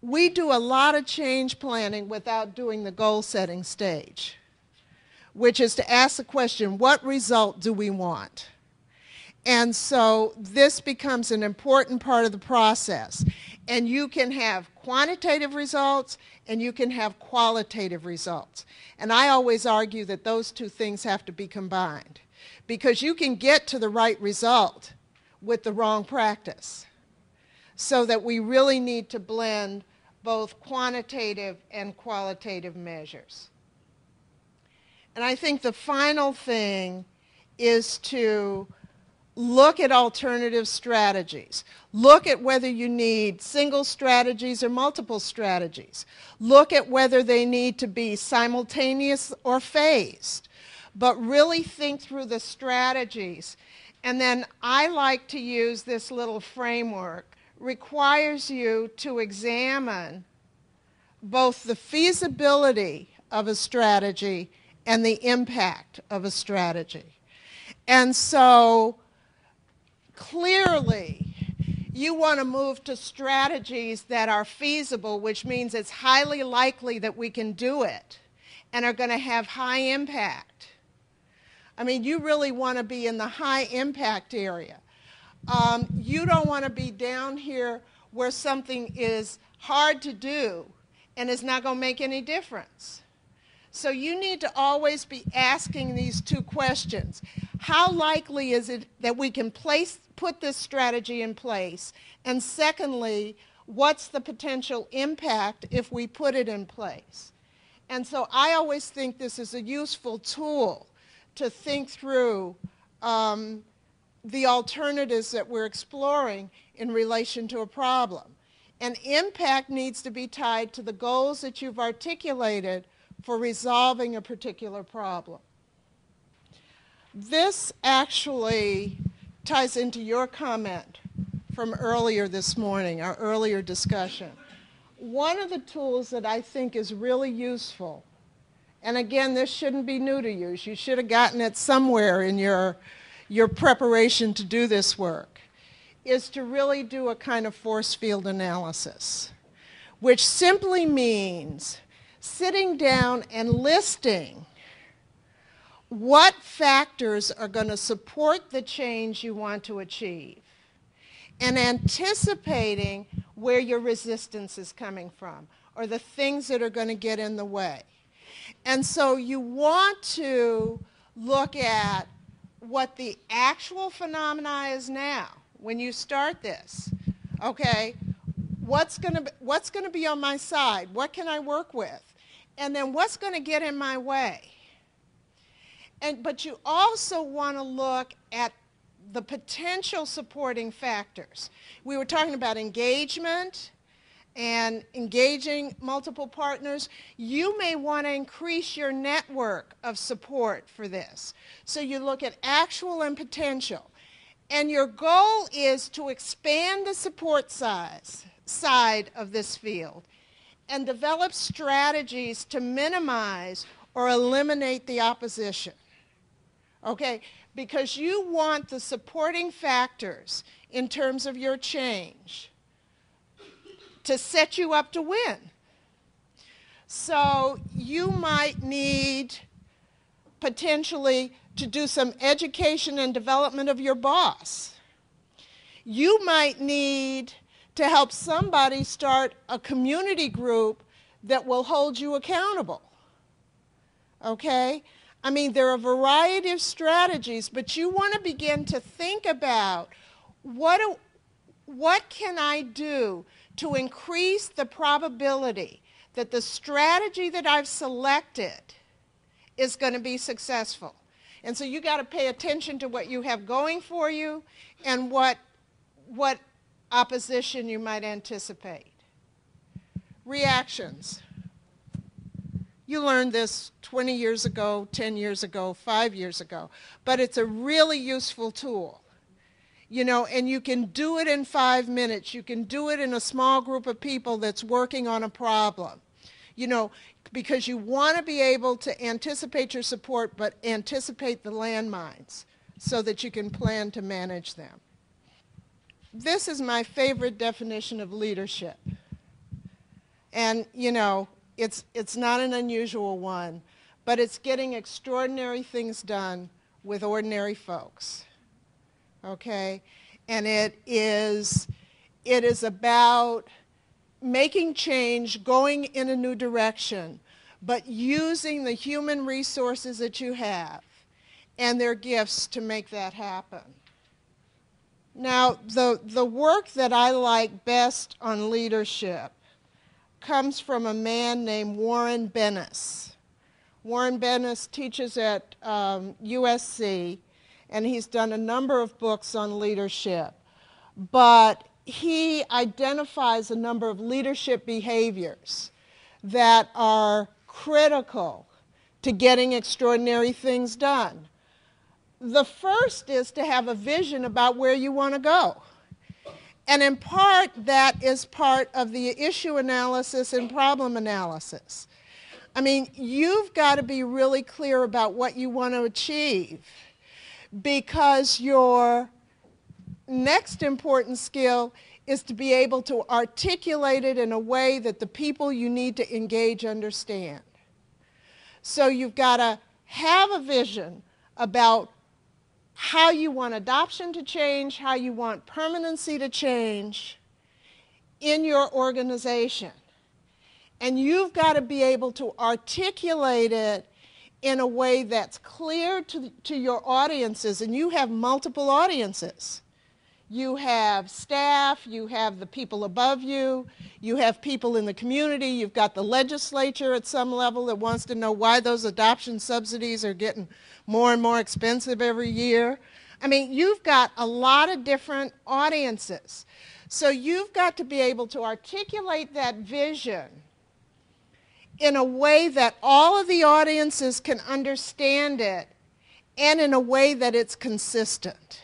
We do a lot of change planning without doing the goal-setting stage, which is to ask the question, what result do we want? And so this becomes an important part of the process. And you can have quantitative results and you can have qualitative results. And I always argue that those two things have to be combined, because you can get to the right result with the wrong practice. So that we really need to blend both quantitative and qualitative measures. And I think the final thing is to look at alternative strategies. Look at whether you need single strategies or multiple strategies. Look at whether they need to be simultaneous or phased. But really think through the strategies. And then I like to use this little framework. Requires you to examine both the feasibility of a strategy and the impact of a strategy. And so clearly, you want to move to strategies that are feasible, which means it's highly likely that we can do it and are going to have high impact. I mean, you really want to be in the high impact area. You don't want to be down here where something is hard to do and is not going to make any difference. So you need to always be asking these two questions. How likely is it that we can put this strategy in place? And secondly, what's the potential impact if we put it in place? And so I always think this is a useful tool to think through the alternatives that we're exploring in relation to a problem. And impact needs to be tied to the goals that you've articulated for resolving a particular problem. This actually ties into your comment from earlier this morning, our earlier discussion. One of the tools that I think is really useful, and again, this shouldn't be new to you. You should have gotten it somewhere in your preparation to do this work, is to really do a kind of force field analysis, which simply means sitting down and listing what factors are going to support the change you want to achieve and anticipating where your resistance is coming from or the things that are going to get in the way. And so you want to look at what the actual phenomena is now when you start this. Okay, what's going to be on my side? What can I work with? And then what's going to get in my way? But you also want to look at the potential supporting factors. We were talking about engagement and engaging multiple partners. You may want to increase your network of support for this. So you look at actual and potential. And your goal is to expand the support side of this field and develop strategies to minimize or eliminate the opposition. Okay, because you want the supporting factors in terms of your change to set you up to win. So you might need potentially to do some education and development of your boss. You might need to help somebody start a community group that will hold you accountable. Okay? I mean, there are a variety of strategies, but you want to begin to think about what can I do to increase the probability that the strategy that I've selected is going to be successful. And so you got to pay attention to what you have going for you and what opposition you might anticipate. Reactions. You learned this 20 years ago, 10 years ago, 5 years ago, but it's a really useful tool. You know, and you can do it in 5 minutes. You can do it in a small group of people that's working on a problem. You know, because you want to be able to anticipate your support, but anticipate the landmines so that you can plan to manage them. This is my favorite definition of leadership. And, you know, it's not an unusual one, but it's getting extraordinary things done with ordinary folks. Okay? And it is It is about making change, going in a new direction, but using the human resources that you have and their gifts to make that happen. Now, the work that I like best on leadership comes from a man named Warren Bennis. Warren Bennis teaches at USC, and he's done a number of books on leadership. But he identifies a number of leadership behaviors that are critical to getting extraordinary things done. The first is to have a vision about where you want to go. And in part, that is part of the issue analysis and problem analysis. I mean, you've got to be really clear about what you want to achieve, because your next important skill is to be able to articulate it in a way that the people you need to engage understand. So you've got to have a vision about how you want adoption to change, how you want permanency to change in your organization. And you've got to be able to articulate it in a way that's clear to your audiences, and you have multiple audiences. You have staff, you have the people above you, you have people in the community, you've got the legislature at some level that wants to know why those adoption subsidies are getting more and more expensive every year. I mean, you've got a lot of different audiences. So you've got to be able to articulate that vision in a way that all of the audiences can understand it, and in a way that it's consistent.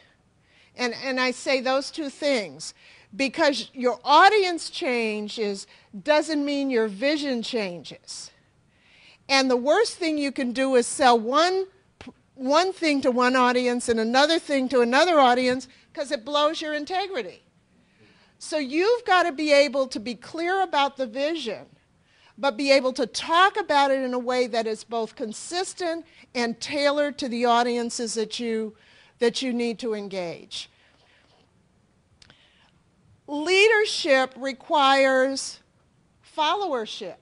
And I say those two things because your audience changes doesn't mean your vision changes. And the worst thing you can do is sell one thing to one audience and another thing to another audience, because it blows your integrity. So you've got to be able to be clear about the vision, but be able to talk about it in a way that is both consistent and tailored to the audiences that you need to engage. Leadership requires followership.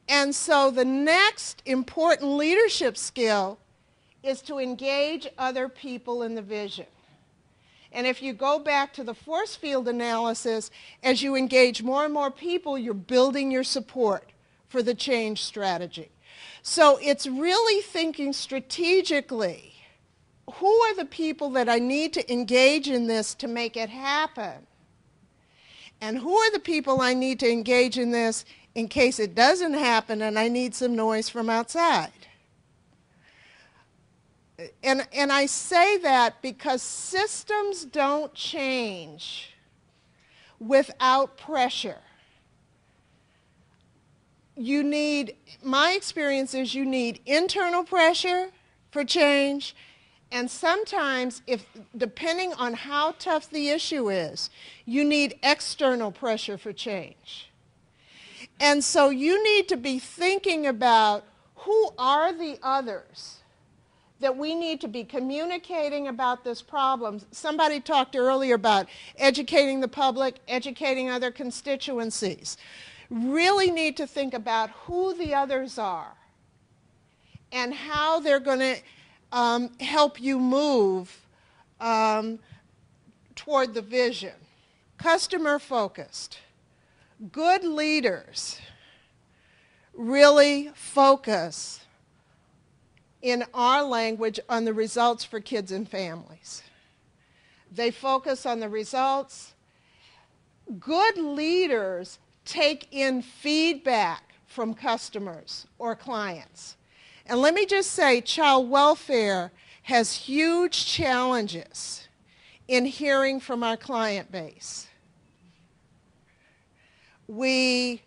And so the next important leadership skill is to engage other people in the vision. And if you go back to the force field analysis, as you engage more and more people, you're building your support for the change strategy. So it's really thinking strategically. Who are the people that I need to engage in this to make it happen? And who are the people I need to engage in this in case it doesn't happen and I need some noise from outside? And I say that because systems don't change without pressure. My experience is you need internal pressure for change, and sometimes, depending on how tough the issue is, you need external pressure for change. And so you need to be thinking about who are the others that we need to be communicating about this problem. Somebody talked earlier about educating the public, educating other constituencies. Really need to think about who the others are and how they're going to help you move toward the vision. Customer focused. Good leaders really focus, in our language, on the results for kids and families. They focus on the results. Good leaders take in feedback from customers or clients. And let me just say, child welfare has huge challenges in hearing from our client base. We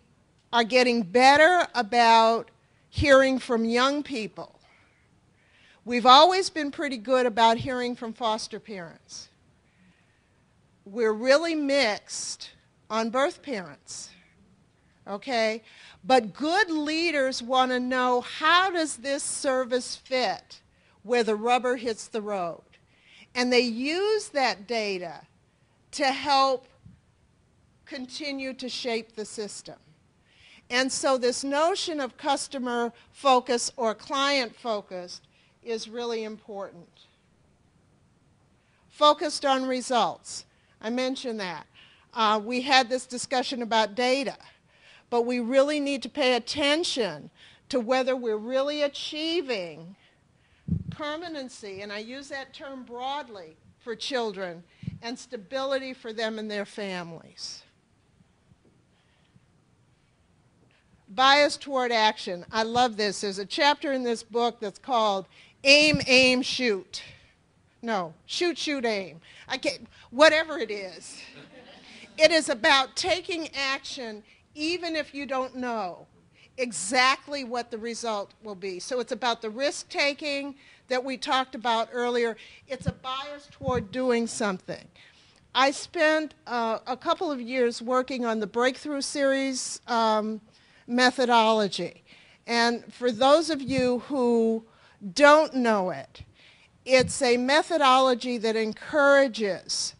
are getting better about hearing from young people. We've always been pretty good about hearing from foster parents. We're really mixed on birth parents, okay? But good leaders want to know, how does this service fit where the rubber hits the road? And they use that data to help continue to shape the system. And so this notion of customer focus or client focused is really important. Focused on results. I mentioned that. We had this discussion about data, but we really need to pay attention to whether we're really achieving permanency, and I use that term broadly for children, and stability for them and their families. Bias toward action. I love this. There's a chapter in this book that's called Aim, Aim, Shoot. No, shoot, shoot, aim. I can't, whatever it is. It is about taking action even if you don't know exactly what the result will be. So it's about the risk-taking that we talked about earlier. It's a bias toward doing something. I spent a couple of years working on the Breakthrough Series methodology. And for those of you who don't know it, it's a methodology that encourages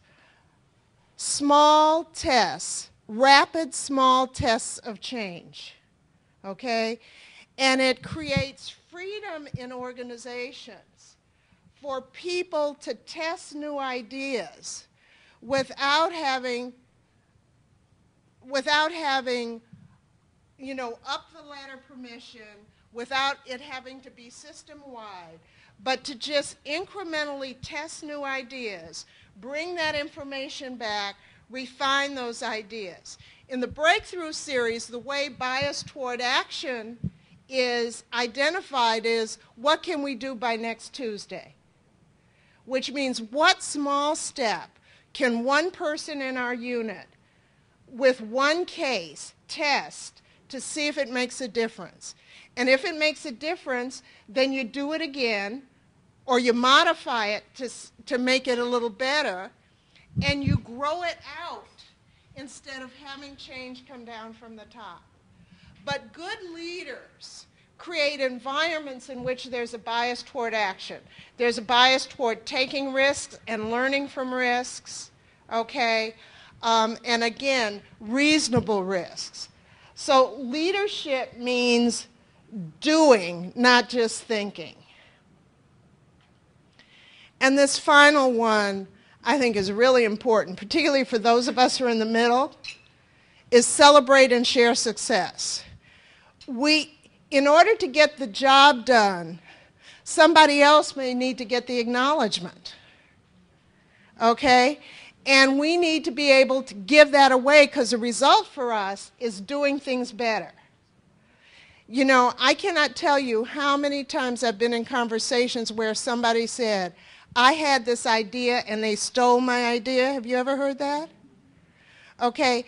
small tests, rapid small tests of change, okay? And it creates freedom in organizations for people to test new ideas without having up the ladder permission, without it having to be system-wide, but to just incrementally test new ideas, bring that information back, refine those ideas. In the Breakthrough Series, the way bias toward action is identified is what can we do by next Tuesday? Which means what small step can one person in our unit with one case test to see if it makes a difference. And if it makes a difference, then you do it again, or you modify it to make it a little better, and you grow it out instead of having change come down from the top. But good leaders create environments in which there's a bias toward action. There's a bias toward taking risks and learning from risks, okay? And again, reasonable risks. So leadership means doing, not just thinking. And this final one, I think, is really important, particularly for those of us who are in the middle, is celebrate and share success. In order to get the job done, somebody else may need to get the acknowledgement, okay? And we need to be able to give that away, because the result for us is doing things better. You know, I cannot tell you how many times I've been in conversations where somebody said, I had this idea and they stole my idea. Have you ever heard that? Okay,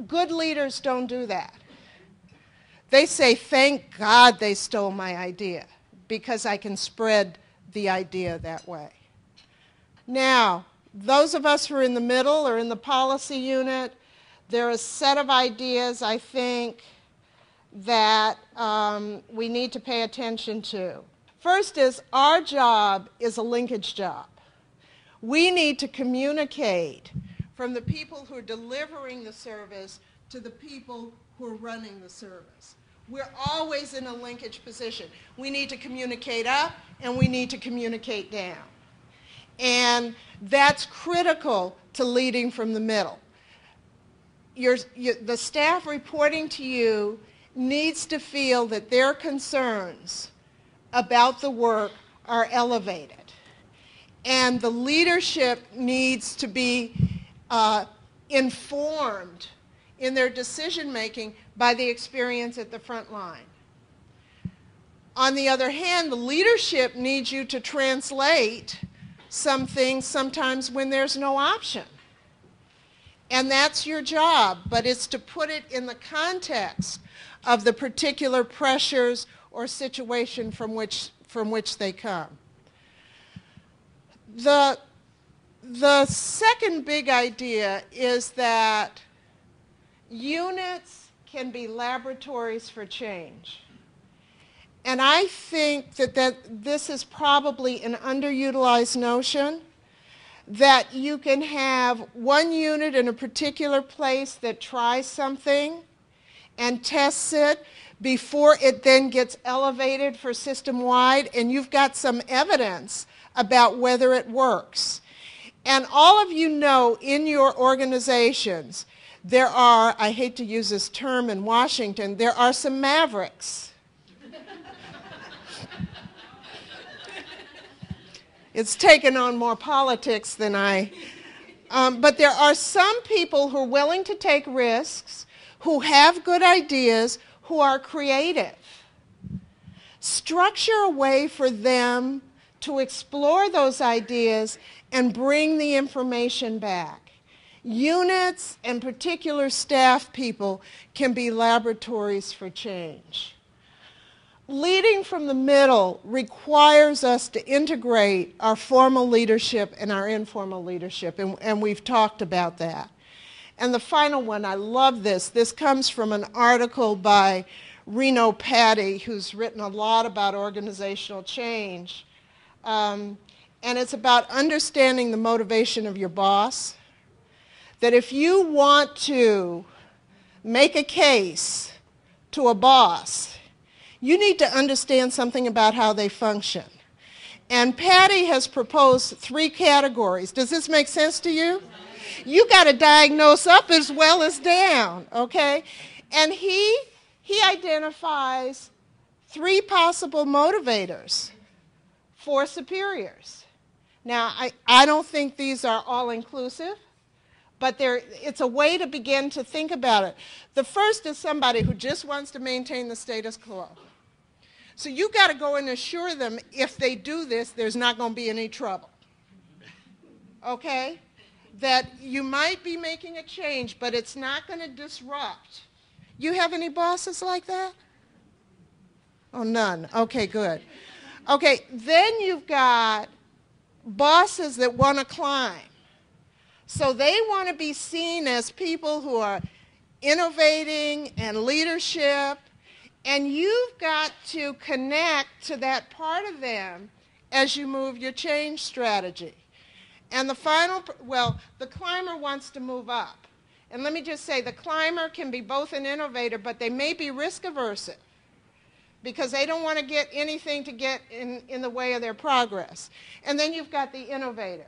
good leaders don't do that. They say, thank God they stole my idea, because I can spread the idea that way. Now, those of us who are in the middle or in the policy unit, there are a set of ideas, I think, that we need to pay attention to. First is, our job is a linkage job. We need to communicate from the people who are delivering the service to the people who are running the service. We're always in a linkage position. We need to communicate up and we need to communicate down. And that's critical to leading from the middle. The staff reporting to you needs to feel that their concerns about the work are elevated. And the leadership needs to be informed in their decision making by the experience at the front line. On the other hand, the leadership needs you to translate some things sometimes when there's no option. And that's your job, but it's to put it in the context of the particular pressures or situation from which they come. The second big idea is that units can be laboratories for change. And I think that this is probably an underutilized notion, that you can have one unit in a particular place that tries something and tests it before it then gets elevated for system-wide, and you've got some evidence about whether it works. And all of you know in your organizations, there are, I hate to use this term in Washington, there are some mavericks. It's taken on more politics than but there are some people who are willing to take risks, who have good ideas, who are creative. Structure a way for them to explore those ideas and bring the information back. Units and particular staff people can be laboratories for change. Leading from the middle requires us to integrate our formal leadership and our informal leadership, and we've talked about that. And the final one, I love this. This comes from an article by Reno Patty, who's written a lot about organizational change. And it's about understanding the motivation of your boss. That if you want to make a case to a boss, you need to understand something about how they function. And Patty has proposed 3 categories. Does this make sense to you? You got to diagnose up as well as down, okay? And he identifies 3 possible motivators for superiors. Now, I don't think these are all inclusive, but it's a way to begin to think about it. The first is somebody who just wants to maintain the status quo. So you've got to go and assure them if they do this, there's not going to be any trouble. Okay? That you might be making a change, but it's not going to disrupt. You have any bosses like that? Oh, none. Okay, good. Okay, then you've got bosses that want to climb. So they want to be seen as people who are innovating and leadership, and you've got to connect to that part of them as you move your change strategy. And the final, the climber wants to move up. And let me just say, the climber can be both an innovator, but they may be risk averse because they don't want to get anything to get in the way of their progress. And then you've got the innovator,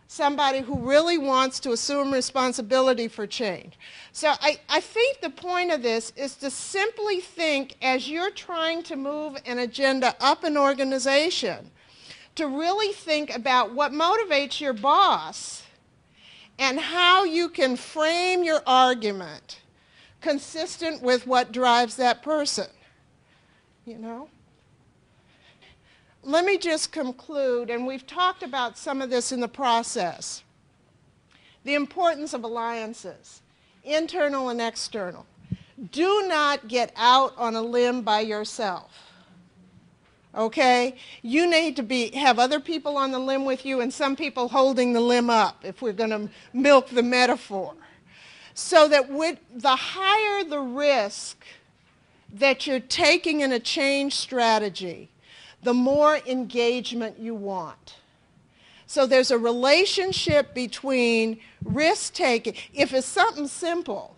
somebody who really wants to assume responsibility for change. So I think the point of this is to simply think as you're trying to move an agenda up an organization, to really think about what motivates your boss and how you can frame your argument consistent with what drives that person. You know? Let me just conclude, and we've talked about some of this in the process. The importance of alliances, internal and external. Do not get out on a limb by yourself. Okay? You need to have other people on the limb with you and some people holding the limb up, if we're going to milk the metaphor. So that the higher the risk that you're taking in a change strategy, the more engagement you want. So there's a relationship between risk-taking. If it's something simple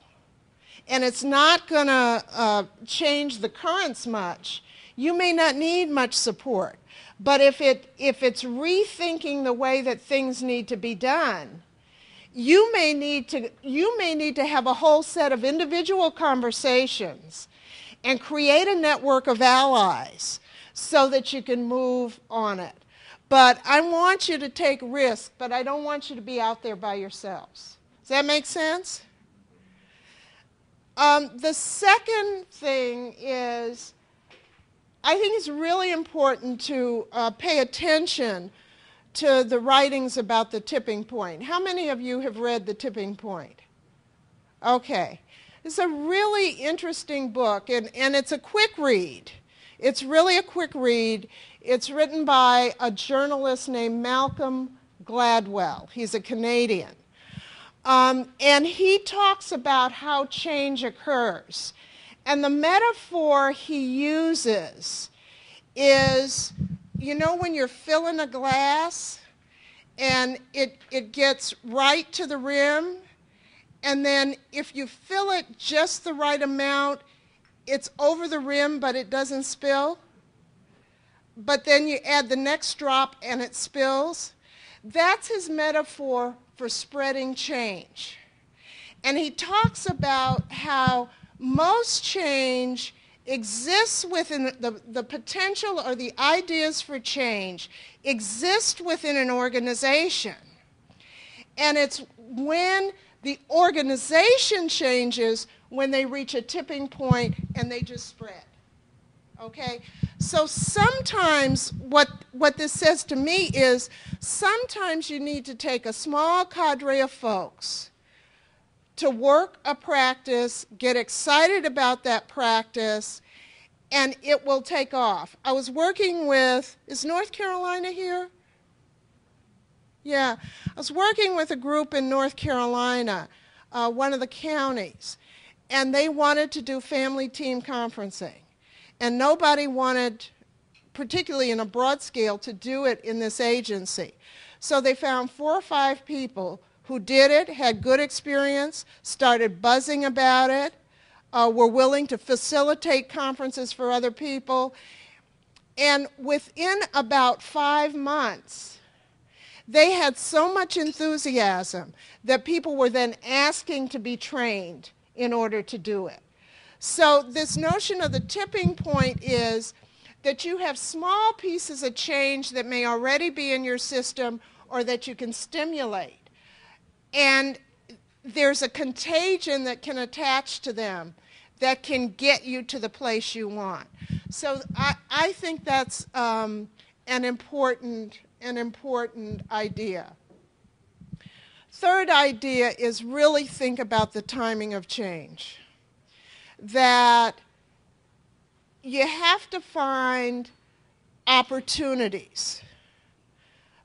and it's not going to change the currents much, you may not need much support. But if it's rethinking the way that things need to be done, you may need to have a whole set of individual conversations and create a network of allies so that you can move on it. But I want you to take risks, but I don't want you to be out there by yourselves. Does that make sense? The second thing is, I think it's really important to pay attention to the writings about the tipping point. How many of you have read The Tipping Point? Okay. It's a really interesting book, and it's a quick read. It's really a quick read. It's written by a journalist named Malcolm Gladwell. He's a Canadian. And he talks about how change occurs. And the metaphor he uses is, you know when you're filling a glass and it gets right to the rim, and then if you fill it just the right amount, it's over the rim but it doesn't spill. But then you add the next drop and it spills. That's his metaphor for spreading change. And he talks about how most change exists within the potential, or the ideas for change exist within an organization. And it's when the organization changes when they reach a tipping point and they just spread. Okay? So sometimes what this says to me is sometimes you need to take a small cadre of folks to work a practice, get excited about that practice, and it will take off. I was working with, is North Carolina here? Yeah. I was working with a group in North Carolina, one of the counties, and they wanted to do family team conferencing. And nobody wanted, particularly in a broad scale, to do it in this agency. So they found 4 or 5 people who did it, had good experience, started buzzing about it, were willing to facilitate conferences for other people. And within about 5 months, they had so much enthusiasm that people were then asking to be trained in order to do it. So this notion of the tipping point is that you have small pieces of change that may already be in your system or that you can stimulate. And there's a contagion that can attach to them that can get you to the place you want. So I think that's an important idea. Third idea is really think about the timing of change. That you have to find opportunities.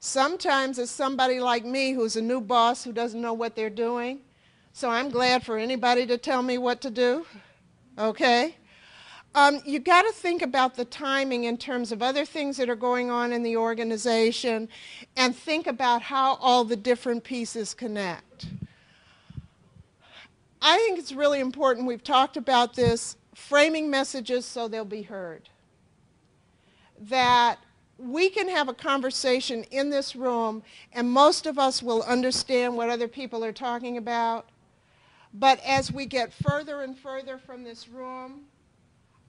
Sometimes it's somebody like me who's a new boss who doesn't know what they're doing. So I'm glad for anybody to tell me what to do. Okay? You got to think about the timing in terms of other things that are going on in the organization, and think about how all the different pieces connect. I think it's really important, we've talked about this, framing messages so they'll be heard. That we can have a conversation in this room and most of us will understand what other people are talking about. But as we get further and further from this room,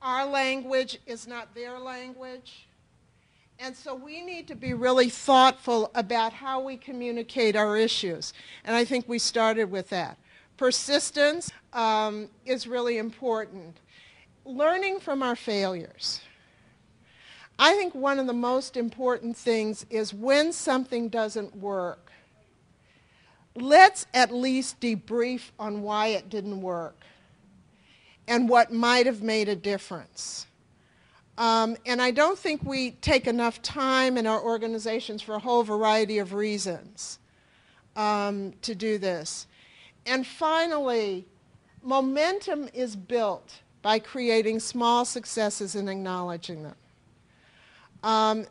our language is not their language. And so we need to be really thoughtful about how we communicate our issues. And I think we started with that. Persistence is really important. Learning from our failures. I think one of the most important things is when something doesn't work, let's at least debrief on why it didn't work and what might have made a difference. And I don't think we take enough time in our organizations for a whole variety of reasons to do this. And finally, momentum is built by creating small successes and acknowledging them.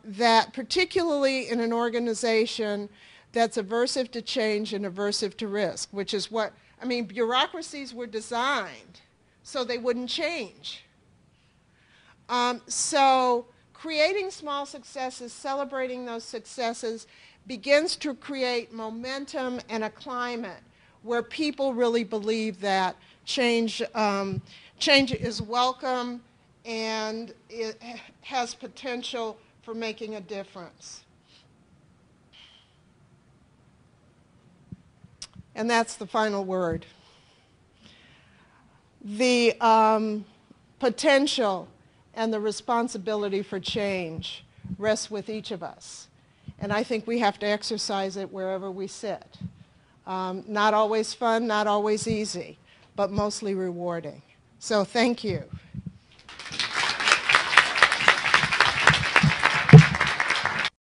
That particularly in an organization that's aversive to change and aversive to risk, which is what, I mean, bureaucracies were designed so they wouldn't change. So creating small successes, celebrating those successes, begins to create momentum and a climate where people really believe that change is welcome and it has potential for making a difference. And that's the final word. The potential and the responsibility for change rests with each of us. And I think we have to exercise it wherever we sit. Not always fun, not always easy, but mostly rewarding. So thank you.